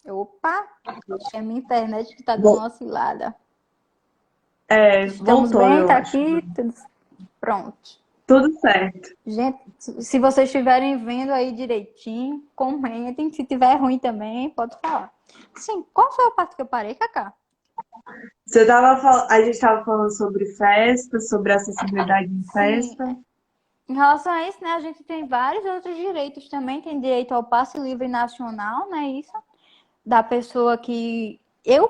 Opa! Acho que é a minha internet que tá dando uma oscilada. Estamos Voltou, bem? eu Tá acho. aqui? Pronto. Tudo certo. Gente, se vocês estiverem vendo aí direitinho, comentem. Se tiver ruim também, pode falar. Sim, qual foi a parte que eu parei, Cacá? A gente estava falando sobre festa, sobre acessibilidade em Sim, festa. em relação a isso, né, a gente tem vários outros direitos também. Tem direito ao passe livre nacional, né? Isso. Da pessoa que eu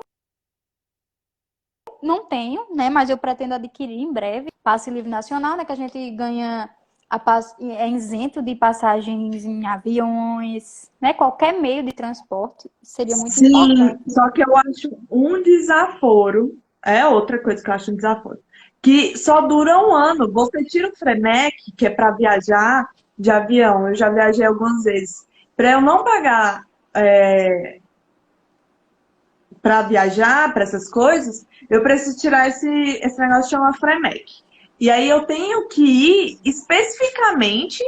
não tenho, né? Mas eu pretendo adquirir em breve. Passe livre nacional, né? Que a gente ganha é isento de passagens em aviões, né? Qualquer meio de transporte seria muito Sim, importante. só que eu acho um desaforo, é outra coisa que eu acho um desaforo, que só dura um ano. Você tira o Frenec, que é para viajar de avião, eu já viajei algumas vezes. Para eu não pagar para viajar, para essas coisas, eu preciso tirar esse negócio que chama Frenec. E aí eu tenho que ir especificamente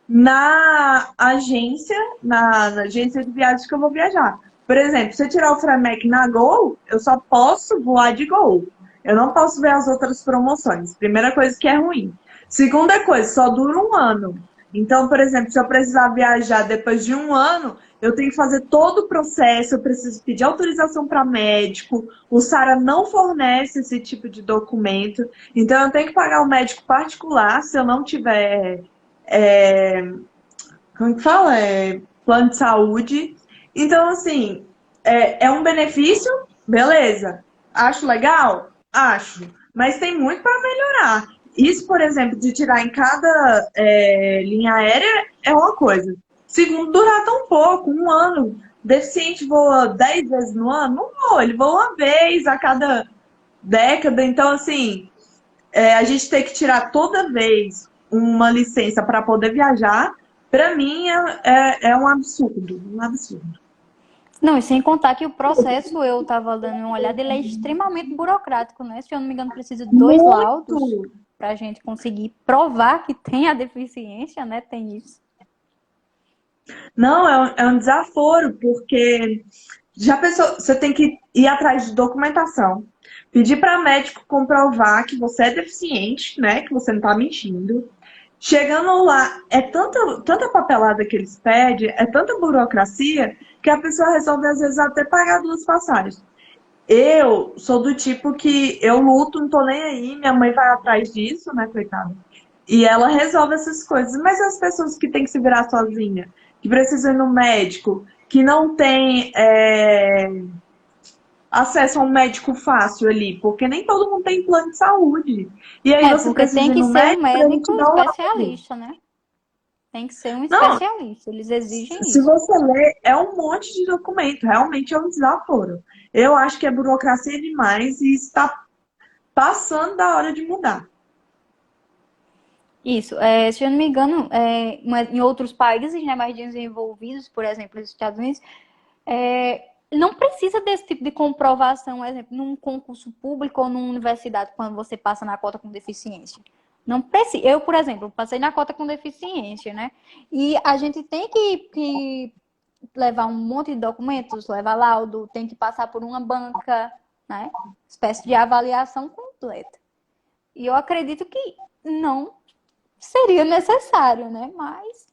na agência de viagens que eu vou viajar. Por exemplo, se eu tirar o Framec na Gol, eu só posso voar de Gol. Eu não posso ver as outras promoções. Primeira coisa que é ruim. Segunda coisa, só dura um ano. Então, por exemplo, se eu precisar viajar depois de um ano, eu tenho que fazer todo o processo, eu preciso pedir autorização para médico. O Sara não fornece esse tipo de documento. Então, eu tenho que pagar um médico particular se eu não tiver como que fala? Plano de saúde. Então, assim, é um benefício? Beleza. Acho legal? Acho. Mas tem muito para melhorar. Isso, por exemplo, de tirar em cada linha aérea é uma coisa. Segundo, durar tão pouco, um ano. Deficiente voa 10 vezes no ano? Não voa, ele voa uma vez a cada década. Então, assim, a gente tem que tirar toda vez uma licença para poder viajar, para mim é um absurdo, um absurdo. Não, e sem contar que o processo, eu estava dando uma olhada, ele é extremamente burocrático, né? Se eu não me engano, precisa de 2 laudos Muito! para a gente conseguir provar que tem a deficiência, né? Tem isso. Não, é um desaforo, porque já pensou, você tem que ir atrás de documentação, pedir para médico comprovar que você é deficiente, né? Que você não está mentindo. Chegando lá, é tanta papelada que eles pedem, é tanta burocracia, que a pessoa resolve, às vezes, até pagar 2 passagens. Eu sou do tipo que eu luto, não tô nem aí, minha mãe vai atrás disso, né, coitada? E ela resolve essas coisas. Mas as pessoas que têm que se virar sozinha, que precisam ir no médico, que não tem acesso a um médico fácil ali, porque nem todo mundo tem plano de saúde. E aí você Porque precisa tem ir que no ser um médico para ele te médico dar um laudo. especialista, né? Tem que ser um Não, especialista, eles exigem se isso. você ler, é um monte de documento, realmente é um desaforo. Eu acho que é burocracia demais e está passando da hora de mudar. Isso, se eu não me engano, em outros países, né, mais desenvolvidos, por exemplo, os Estados Unidos, não precisa desse tipo de comprovação, por exemplo, num concurso público ou numa universidade, quando você passa na cota com deficiência. Não precisa. Eu, por exemplo, passei na cota com deficiência, né? E a gente tem que levar um monte de documentos, levar laudo, tem que passar por uma banca, né? Espécie de avaliação completa. E eu acredito que não seria necessário, né? Mas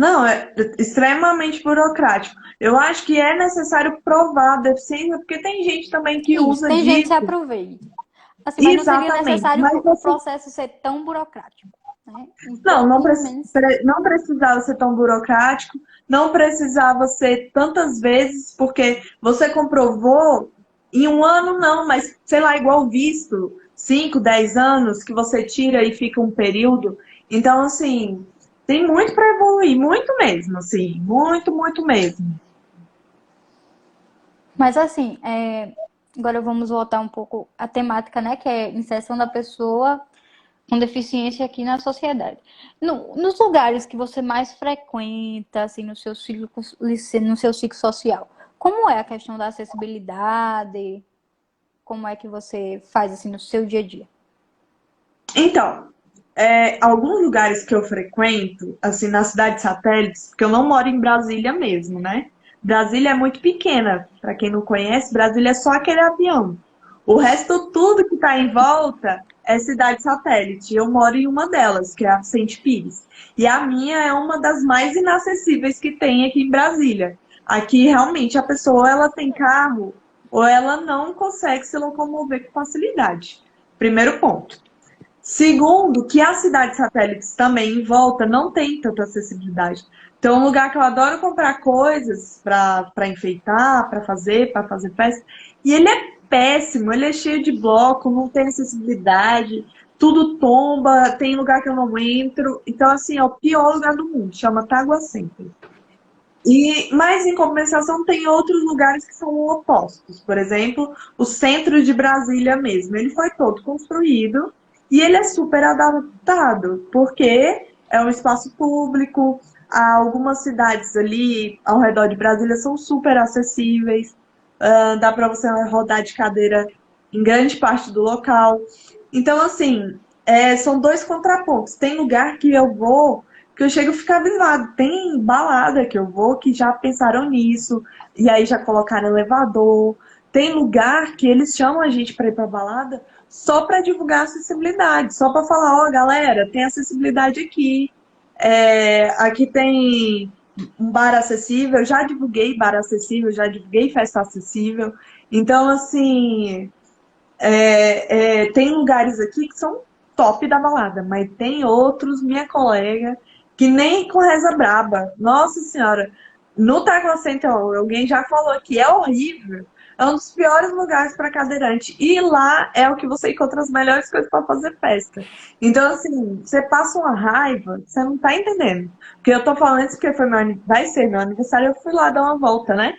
Não, é extremamente burocrático. Eu acho que é necessário provar a deficiência, porque tem gente também que isso, usa tem gente que se disso. aproveita. Assim, mas não seria Exatamente. necessário Mas o você processo ser tão burocrático, né? Um não, pouquinho menos. não precisava ser tão burocrático, não precisava ser tantas vezes, porque você comprovou em um ano não, mas sei lá, igual visto, 5, 10 anos que você tira e fica um período. Então, assim, Tem muito para evoluir, muito mesmo, assim, muito, muito mesmo. Mas assim, agora vamos voltar um pouco à temática, né? Que é inserção da pessoa com deficiência aqui na sociedade. Nos lugares que você mais frequenta, assim, no seu ciclo social, como é a questão da acessibilidade? Como é que você faz assim no seu dia a dia? Então, alguns lugares que eu frequento, assim, na cidade satélites, porque eu não moro em Brasília mesmo, né? Brasília é muito pequena, para quem não conhece, Brasília é só aquele avião. O resto, tudo que está em volta é cidade satélite. Eu moro em uma delas, que é a Vicente Pires. E a minha é uma das mais inacessíveis que tem aqui em Brasília. Aqui, realmente, a pessoa ela tem carro ou ela não consegue se locomover com facilidade. Primeiro ponto. Segundo, que as cidades satélites também em volta não tem tanta acessibilidade. Então, é um lugar que eu adoro comprar coisas para enfeitar, para fazer festa. E ele é péssimo, ele é cheio de bloco, não tem acessibilidade, tudo tomba, tem lugar que eu não entro. Então, assim, é o pior lugar do mundo, chama Taguacenta. Mas, em compensação, tem outros lugares que são opostos. Por exemplo, o centro de Brasília mesmo. Ele foi todo construído e ele é super adaptado, porque é um espaço público. Algumas cidades ali ao redor de Brasília são super acessíveis. Dá para você rodar de cadeira em grande parte do local. Então, assim, são dois contrapontos. Tem lugar que eu vou que eu chego a ficar abismado. Tem balada que eu vou que já pensaram nisso, e aí já colocaram elevador. Tem lugar que eles chamam a gente para ir para balada só para divulgar acessibilidade, só para falar, ó, galera, tem acessibilidade aqui. Aqui tem um bar acessível, já divulguei bar acessível, já divulguei festa acessível. Então, assim, tem lugares aqui que são top da balada, mas tem outros, minha colega, que nem com reza braba. Nossa senhora, no Tagua Center, alguém já falou que é horrível. É um dos piores lugares para cadeirante. E lá é o que você encontra as melhores coisas para fazer festa. Então, assim, você passa uma raiva, você não tá entendendo. Porque eu tô falando isso porque vai ser meu aniversário, eu fui lá dar uma volta, né?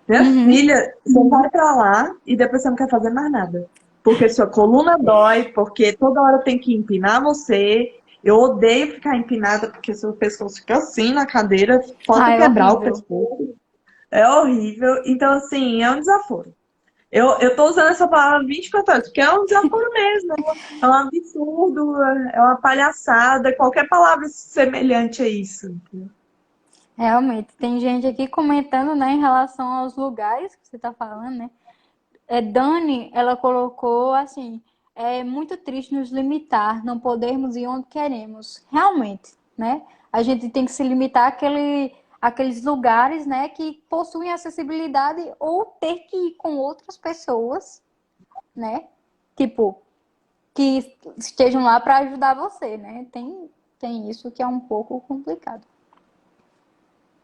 Minha Uhum. filha, você vai pra lá e depois você não quer fazer mais nada. Porque sua coluna dói, porque toda hora tem que empinar você. Eu odeio ficar empinada, porque seu pescoço fica assim na cadeira, Ah, falta é quebrar o horrível. pescoço. É horrível. Então, assim, é um desaforo. Eu tô usando essa palavra 24 horas, porque é um desaforo mesmo. É um absurdo, é uma palhaçada, qualquer palavra semelhante a isso. Realmente, tem gente aqui comentando, né, em relação aos lugares que você está falando, né? Dani, ela colocou assim, é muito triste nos limitar, não podermos ir onde queremos. Realmente, né? A gente tem que se limitar àqueles lugares, né, que possuem acessibilidade ou ter que ir com outras pessoas, né? Tipo, que estejam lá para ajudar você, né? Tem isso que é um pouco complicado.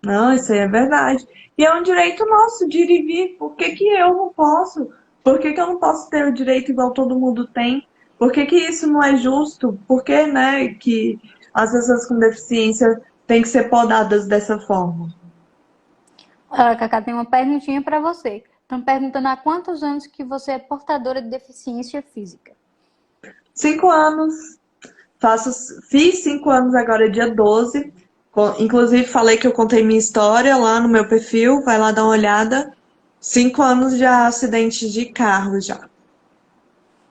Não, isso aí é verdade. E é um direito nosso de ir e vir. Por que que eu não posso? Por que que eu não posso ter o direito igual todo mundo tem? Por que que isso não é justo? Por que, né, que as pessoas com deficiência têm que ser podadas dessa forma? Ah, Cacá, tem uma perguntinha para você. Estão perguntando há quantos anos que você é portadora de deficiência física? 5 anos. Fiz 5 anos agora, dia 12. Inclusive, falei que eu contei minha história lá no meu perfil. Vai lá dar uma olhada. 5 anos de acidente de carro já.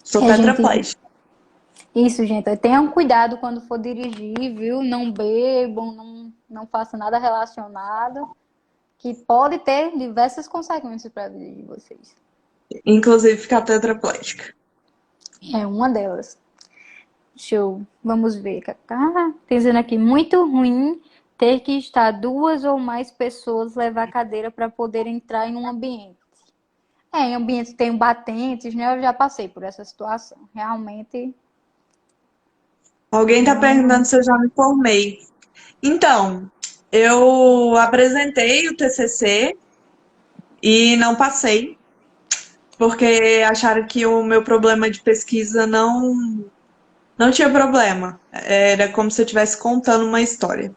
Sou Gente, tetraplégica. isso, gente. Tenham cuidado quando for dirigir, viu? Não bebam, não façam nada relacionado, que pode ter diversas consequências para a vida de vocês. Inclusive ficar tetraplégica. É uma delas. Vamos ver, Cacá. Tem dizendo aqui, muito ruim ter que estar duas ou mais pessoas levar a cadeira para poder entrar em um ambiente. Em ambientes que tem batentes, né? Eu já passei por essa situação. Realmente Alguém está perguntando não. se eu já me formei. Então, eu apresentei o TCC e não passei, porque acharam que o meu problema de pesquisa não tinha problema. Era como se eu estivesse contando uma história.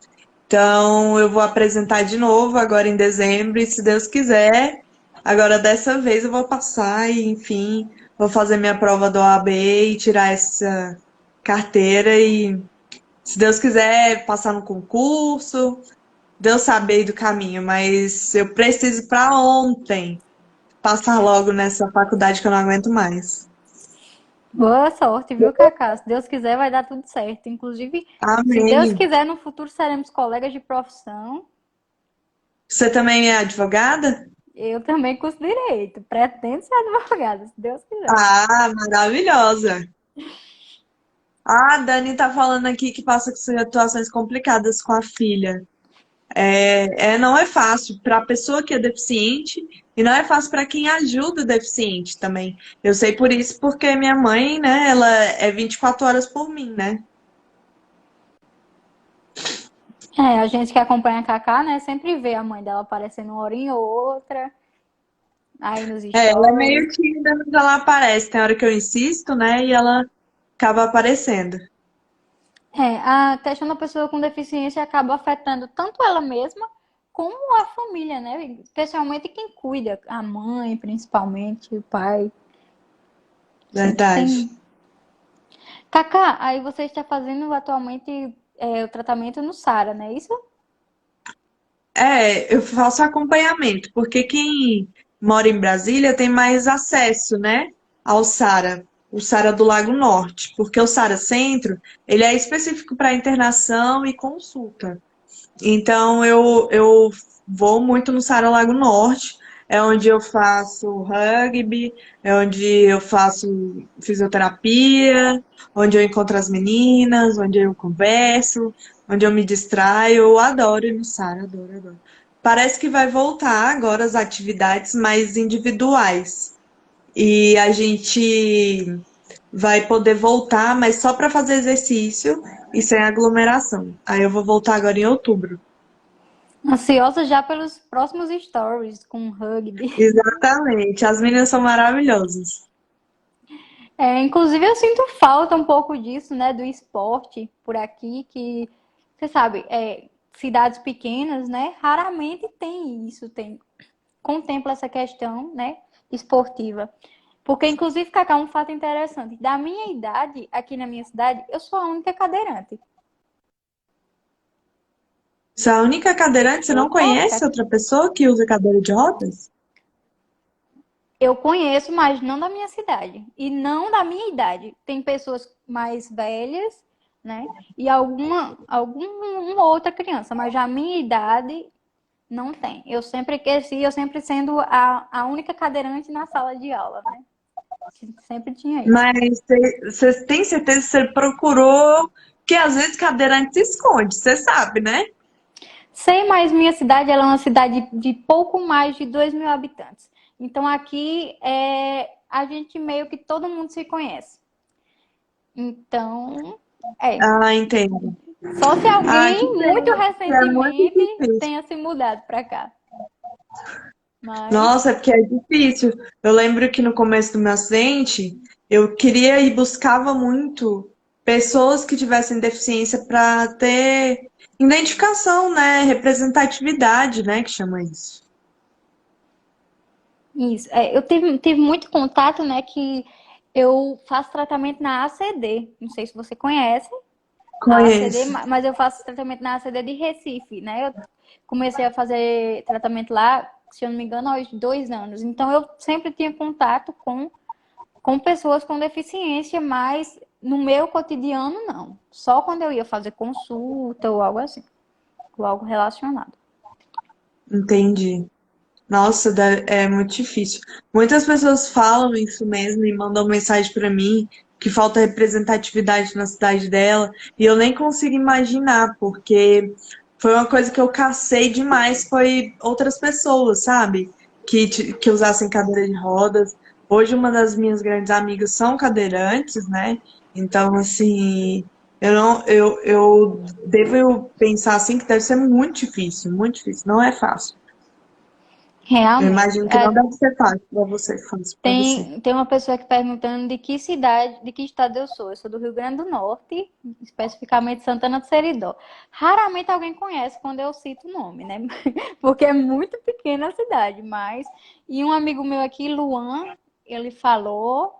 Então, eu vou apresentar de novo agora em dezembro, e se Deus quiser, agora dessa vez eu vou passar e, enfim, vou fazer minha prova do OAB e tirar essa carteira e, se Deus quiser, passar no concurso. Deus sabe aí do caminho, mas eu preciso para ontem passar logo nessa faculdade que eu não aguento mais. Boa sorte, viu, Cacá? Se Deus quiser, vai dar tudo certo. Inclusive, se Deus Amém. quiser, no futuro seremos colegas de profissão. Você também é advogada? Eu também curso direito. Pretendo ser advogada, se Deus quiser. Ah, maravilhosa. Ah, a Dani tá falando aqui que passa por situações complicadas com a filha. Não é fácil para a pessoa que é deficiente e não é fácil para quem ajuda o deficiente também. Eu sei por isso porque minha mãe, né, ela é 24 horas por mim, né? A gente que acompanha a Cacá, né, sempre vê a mãe dela aparecendo uma hora em outra, aí nos Ela é meio stories. tímida, mas ela aparece. Tem hora que eu insisto, né, e ela acaba aparecendo. A questão da pessoa com deficiência acaba afetando tanto ela mesma como a família, né? Especialmente quem cuida, a mãe, principalmente, o pai. Sempre Verdade. tem. Cacá, aí você está fazendo atualmente o tratamento no Sara, não é isso? Eu faço acompanhamento, porque quem mora em Brasília tem mais acesso, né, ao SARA, o SARA do Lago Norte, porque o SARA Centro, ele é específico para internação e consulta. Então eu vou muito no SARA Lago Norte, é onde eu faço rugby, é onde eu faço fisioterapia, onde eu encontro as meninas, onde eu converso, onde eu me distraio. Eu adoro ir no SARA, adoro, adoro. Parece que vai voltar agora as atividades mais individuais. E a gente vai poder voltar, mas só para fazer exercício e sem aglomeração. Aí eu vou voltar agora em outubro. Ansiosa já pelos próximos stories com rugby. Exatamente. As meninas são maravilhosas. Inclusive, eu sinto falta um pouco disso, né, do esporte por aqui, que você sabe, cidades pequenas, né, raramente tem isso, contempla essa questão, né, esportiva. Porque, inclusive, Cacá, um fato interessante, da minha idade, aqui na minha cidade, eu sou a única cadeirante. Você é a única cadeirante? Você não Opa, conhece outra pessoa que usa cadeira de rodas? eu conheço, mas não da minha cidade e não da minha idade. Tem pessoas mais velhas, né? E alguma outra criança, mas da minha idade não tem. Eu sempre cresci, eu sempre sendo a única cadeirante na sala de aula, né? Sempre tinha isso. Mas você tem certeza que você procurou? Porque às vezes cadeirante se esconde, você sabe, né? Sei, mas minha cidade ela é uma cidade de pouco mais de 2.000 habitantes. Então aqui a gente meio que todo mundo se conhece. Então, é. Ah, entendo. Só se Ah, que alguém muito pena, porque é muito recentemente difícil. tenha se mudado para cá. Mas Nossa, é porque é difícil. Eu lembro que no começo do meu acidente, eu queria e buscava muito pessoas que tivessem deficiência para ter identificação, né? Representatividade, né? Que chama isso. isso, eu tive muito contato, né, que eu faço tratamento na ACD. Não sei se você conhece a ACD, Conheço. mas eu faço tratamento na ACD de Recife, né? Eu comecei a fazer tratamento lá, se eu não me engano, aos 2 anos. Então eu sempre tinha contato com pessoas com deficiência, mas no meu cotidiano não. Só quando eu ia fazer consulta ou algo assim, ou algo relacionado. Entendi. Nossa, é muito difícil. Muitas pessoas falam isso mesmo e mandam mensagem para mim que falta representatividade na cidade dela, e eu nem consigo imaginar, porque foi uma coisa que eu cacei demais, foi outras pessoas, sabe? Que usassem cadeira de rodas. Hoje uma das minhas grandes amigas são cadeirantes, né? Então, assim, eu não, eu devo pensar assim que deve ser muito difícil, não é fácil. Eu Realmente. imagino que não deve ser fácil para você. Tem uma pessoa aqui perguntando de que cidade, de que estado eu sou. Eu sou do Rio Grande do Norte, especificamente Santana do Seridó. Raramente alguém conhece quando eu cito o nome, né? Porque é muito pequena a cidade, mas... E um amigo meu aqui, Luan, ele falou...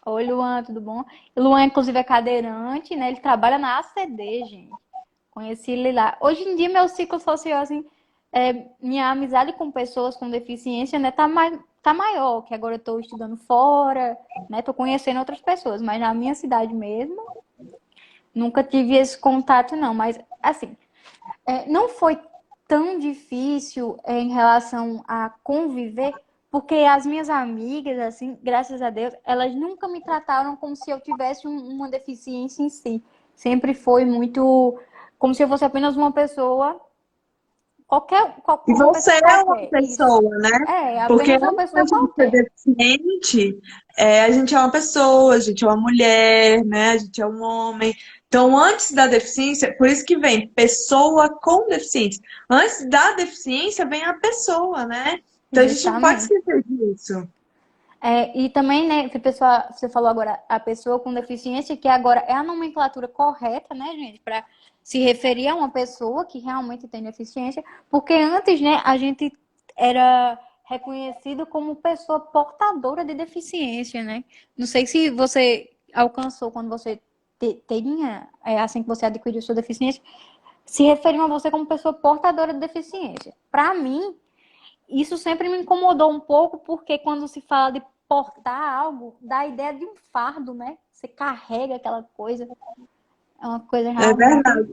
Oi, Luan, tudo bom? Luan, inclusive, é cadeirante, né? Ele trabalha na ACD, gente. Conheci ele lá. Hoje em dia, meu ciclo social, assim, minha amizade com pessoas com deficiência, né, tá maior, que agora eu tô estudando fora, né, tô conhecendo outras pessoas, mas na minha cidade mesmo, nunca tive esse contato, não. Mas, assim, não foi tão difícil em relação a conviver, porque as minhas amigas, assim, graças a Deus, elas nunca me trataram como se eu tivesse uma deficiência em si. Sempre foi muito como se eu fosse apenas uma pessoa, E uma você pessoa é uma qualquer. Isso. pessoa, né? Porque Apenas uma antes da pessoa gente ser qualquer. deficiente, a gente é uma pessoa, a gente é uma mulher, né? A gente é um homem. Então, antes da deficiência, por isso que vem pessoa com deficiência. Antes da deficiência vem a pessoa, né? Então, a gente não pode Justamente. esquecer disso. E também, né, você falou agora a pessoa com deficiência, que agora é a nomenclatura correta, né, gente, para se referir a uma pessoa que realmente tem deficiência, porque antes, né, a gente era reconhecido como pessoa portadora de deficiência, né? Não sei se você alcançou quando você teria, assim que você adquiriu sua deficiência, se referiam a você como pessoa portadora de deficiência. Para mim, isso sempre me incomodou um pouco, porque quando se fala de portar algo, dá a ideia de um fardo, né? Você carrega aquela coisa. É uma coisa É realmente verdade.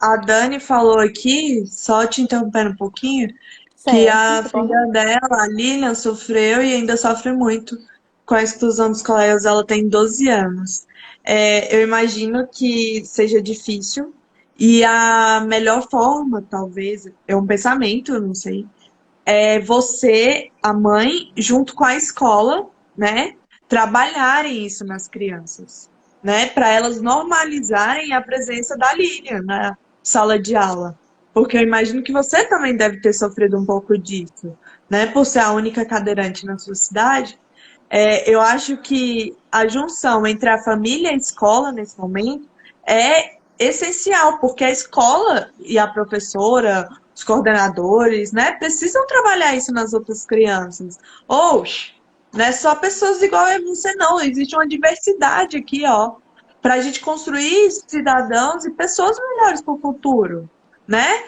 A Dani falou aqui, só te interrompendo um pouquinho, que certo, não a tem filha problema. dela, a Lilian, sofreu e ainda sofre muito com a exclusão dos colegas. Ela tem 12 anos. Eu imagino que seja difícil e a melhor forma, talvez, é um pensamento, não sei, é você, a mãe, junto com a escola, né, trabalharem isso nas crianças, né, para elas normalizarem a presença da Lilian na sala de aula. Porque eu imagino que você também deve ter sofrido um pouco disso, né, por ser a única cadeirante na sua cidade. Eu acho que a junção entre a família e a escola nesse momento é essencial, porque a escola e a professora, os coordenadores, né, precisam trabalhar isso nas outras crianças. Ou, não é só pessoas igual a você, não. Existe uma diversidade aqui, ó, para a gente construir cidadãos e pessoas melhores para o futuro, né?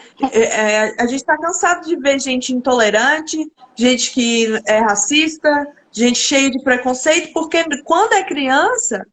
A gente está cansado de ver gente intolerante, gente que é racista, gente cheia de preconceito, porque quando é criança,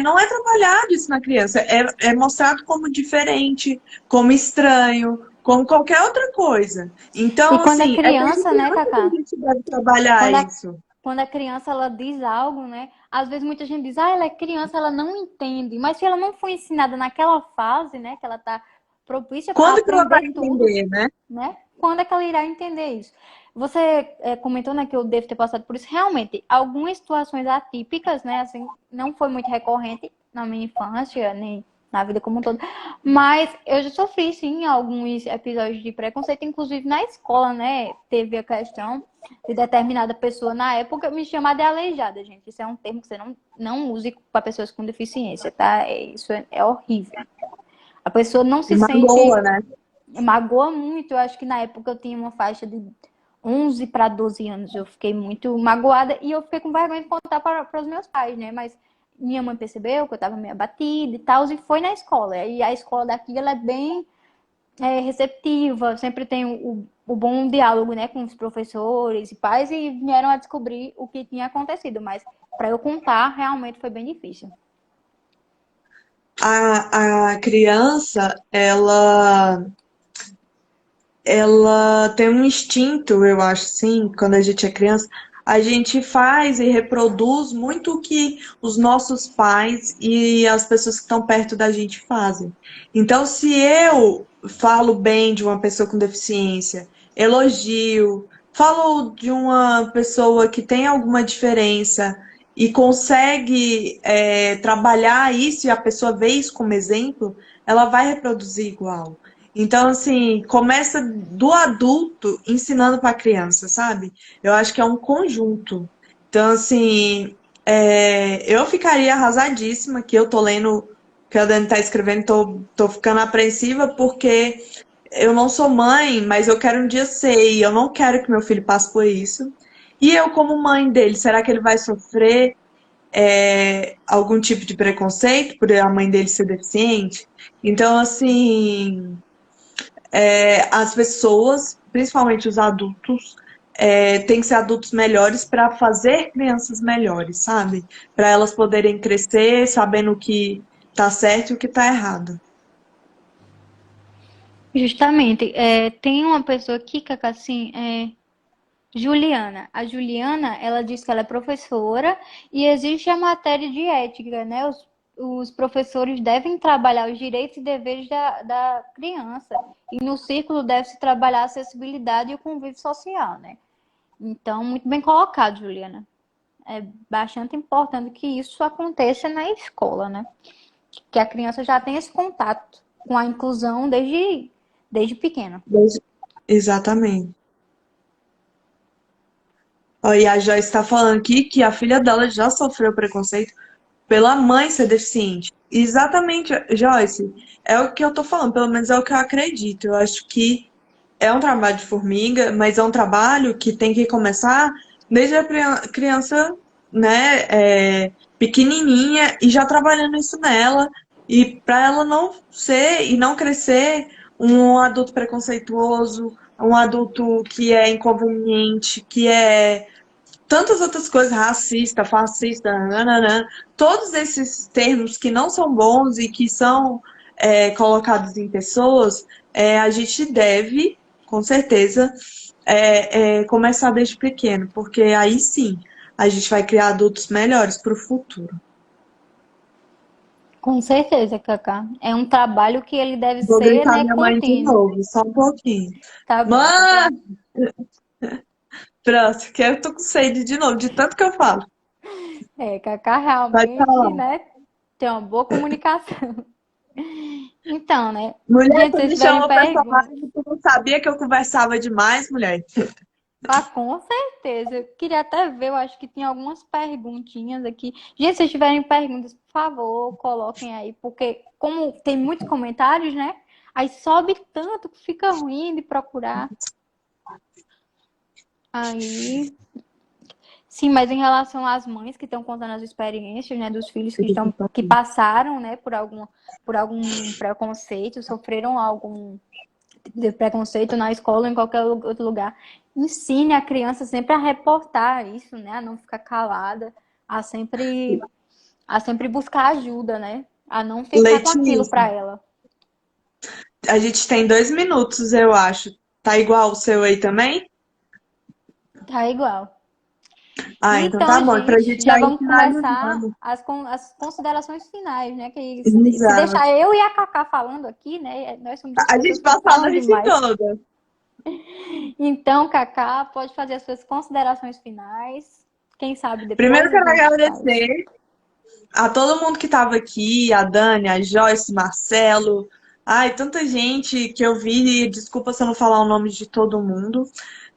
não é trabalhado isso na criança, é mostrado como diferente, como estranho, como qualquer outra coisa. E Então, quando é assim, é desde criança, né, criança que a Cacá? gente deve trabalhar Quando a, isso. quando a criança ela diz algo, né? Às vezes muita gente diz, ela é criança, ela não entende. Mas se ela não foi ensinada naquela fase, né, que ela tá propícia a Quando que ela vai aprender tudo, entender, né? né? Quando é que ela irá entender isso? Você comentou, né, que eu devo ter passado por isso. Realmente, algumas situações atípicas, né, assim, não foi muito recorrente na minha infância, nem na vida como um todo. Mas eu já sofri, sim, alguns episódios de preconceito, inclusive na escola, né? Teve a questão de determinada pessoa, na época, me chamar de aleijada, gente. Isso é um termo que você não use para pessoas com deficiência, tá? Isso é horrível. A pessoa não E se magoa, sente né? magoa muito. Eu acho que na época eu tinha uma faixa de 11 para 12 anos. Eu fiquei muito magoada e eu fiquei com vergonha de contar para os meus pais, né? Mas minha mãe percebeu que eu estava meio abatida e tal, e foi na escola. E a escola daqui, ela é bem receptiva, sempre tem o bom diálogo, né, com os professores e pais, e vieram a descobrir o que tinha acontecido. Mas para eu contar, realmente foi bem difícil. A criança, ela tem um instinto, eu acho, sim, quando a gente é criança, a gente faz e reproduz muito o que os nossos pais e as pessoas que estão perto da gente fazem. Então, se eu falo bem de uma pessoa com deficiência, elogio, falo de uma pessoa que tem alguma diferença e consegue trabalhar isso e a pessoa vê isso como exemplo, ela vai reproduzir igual. Então, assim, começa do adulto ensinando para a criança, sabe? Eu acho que é um conjunto. Então, assim, eu ficaria arrasadíssima que eu tô lendo o que a Dani tá escrevendo, tô ficando apreensiva porque eu não sou mãe, mas eu quero um dia ser, e eu não quero que meu filho passe por isso. E eu, como mãe dele, será que ele vai sofrer algum tipo de preconceito por a mãe dele ser deficiente? Então, assim, as pessoas, principalmente os adultos, têm que ser adultos melhores para fazer crianças melhores, sabe? Para elas poderem crescer sabendo o que tá certo e o que tá errado. Justamente, tem uma pessoa aqui, Cacá, assim, Juliana. A Juliana, ela diz que ela é professora e existe a matéria de ética, né? Os professores devem trabalhar os direitos e deveres da criança. E no círculo deve-se trabalhar a acessibilidade e o convívio social, né? Então, muito bem colocado, Juliana. É bastante importante que isso aconteça na escola, né? Que a criança já tenha esse contato com a inclusão desde pequena. Exatamente. Ó, e a Joyce está falando aqui que a filha dela já sofreu preconceito pela mãe ser deficiente. Exatamente, Joyce, é o que eu tô falando, pelo menos é o que eu acredito. Eu acho que é um trabalho de formiga, mas é um trabalho que tem que começar desde a criança, né, pequenininha e já trabalhando isso nela, e para ela não ser e não crescer um adulto preconceituoso, um adulto que é inconveniente, que é tantas outras coisas, racista, fascista, nananã, todos esses termos que não são bons e que são colocados em pessoas, a gente deve, com certeza, começar desde pequeno, porque aí sim a gente vai criar adultos melhores para o futuro. Com certeza, Cacá. É um trabalho que ele deve Vou ser, gritar né, minha mãe de contínuo. novo, só um pouquinho. Tá bom, Cacá. Mãe! Pronto, que eu tô com sede de novo, de tanto que eu falo. Cacá Pode realmente, falar. né, tem uma boa comunicação. Então, né, Mulher, gente, se tu vocês me tiverem chamou pra essa perguntas, live, tu não sabia que eu conversava demais, mulher? com certeza. Eu queria até ver, eu acho que tem algumas perguntinhas aqui. Gente, se vocês tiverem perguntas, por favor, coloquem aí, porque como tem muitos comentários, né, aí sobe tanto que fica ruim de procurar. Aí sim, mas em relação às mães que estão contando as experiências, né, dos filhos que passaram, né, por algum preconceito, sofreram algum de preconceito na escola ou em qualquer outro lugar, ensine a criança sempre a reportar isso, né, a não ficar calada, a sempre a sempre buscar ajuda, né, a não ficar com aquilo Letícia, para ela. a gente tem 2 minutos, eu acho. Tá igual o seu aí também? Tá igual. Ah, então tá Então, bom. E pra gente, gente já já ir vamos começar finalizando. as considerações finais, né? Que se Exato. deixar eu e a Cacá falando aqui, né? Nós somos duas A pessoas gente que passa a falam noite demais. toda. Então, Cacá, pode fazer as suas considerações finais. Quem sabe Primeiro depois a quero gente faz. agradecer a todo mundo que estava aqui, a Dani, a Joyce, Marcelo. Ai, tanta gente que eu vi. Desculpa se eu não falar o nome de todo mundo,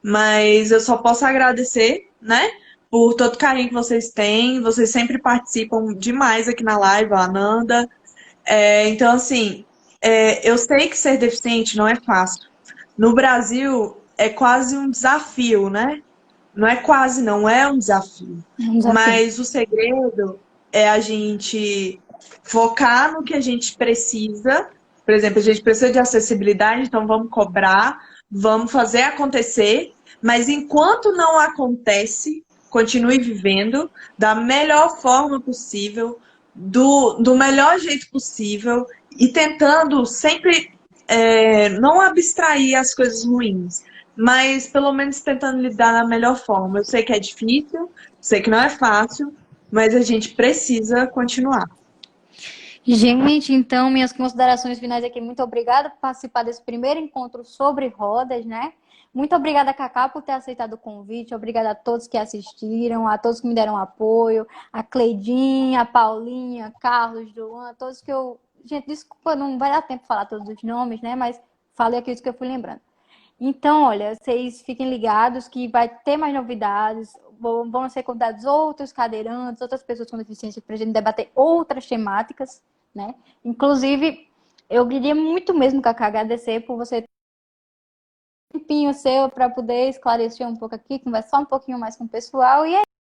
mas eu só posso agradecer, né? Por todo o carinho que vocês têm. Vocês sempre participam demais aqui na live, a Ananda. Então, assim, eu sei que ser deficiente não é fácil. No Brasil, é quase um desafio, né? Não é quase, não é um desafio. É um desafio. Mas o segredo é a gente focar no que a gente precisa. Por exemplo, a gente precisa de acessibilidade, então vamos cobrar, vamos fazer acontecer. Mas enquanto não acontece, continue vivendo da melhor forma possível, do melhor jeito possível e tentando sempre não abstrair as coisas ruins, mas pelo menos tentando lidar da melhor forma. Eu sei que é difícil, sei que não é fácil, mas a gente precisa continuar. Gente, então, minhas considerações finais aqui. Muito obrigada por participar desse primeiro encontro sobre rodas, né? Muito obrigada, Cacá, por ter aceitado o convite. Obrigada a todos que assistiram, a todos que me deram apoio, a Cleidinha, a Paulinha, Carlos, João, todos que eu. Gente, desculpa, não vai dar tempo de falar todos os nomes, né? Mas falei aqui isso que eu fui lembrando. Então, olha, vocês fiquem ligados que vai ter mais novidades, vão ser contados outros cadeirantes, outras pessoas com deficiência para a gente debater outras temáticas, né? Inclusive, eu queria muito mesmo, Cacá, agradecer por você ter um tempinho seu para poder esclarecer um pouco aqui, conversar um pouquinho mais com o pessoal. E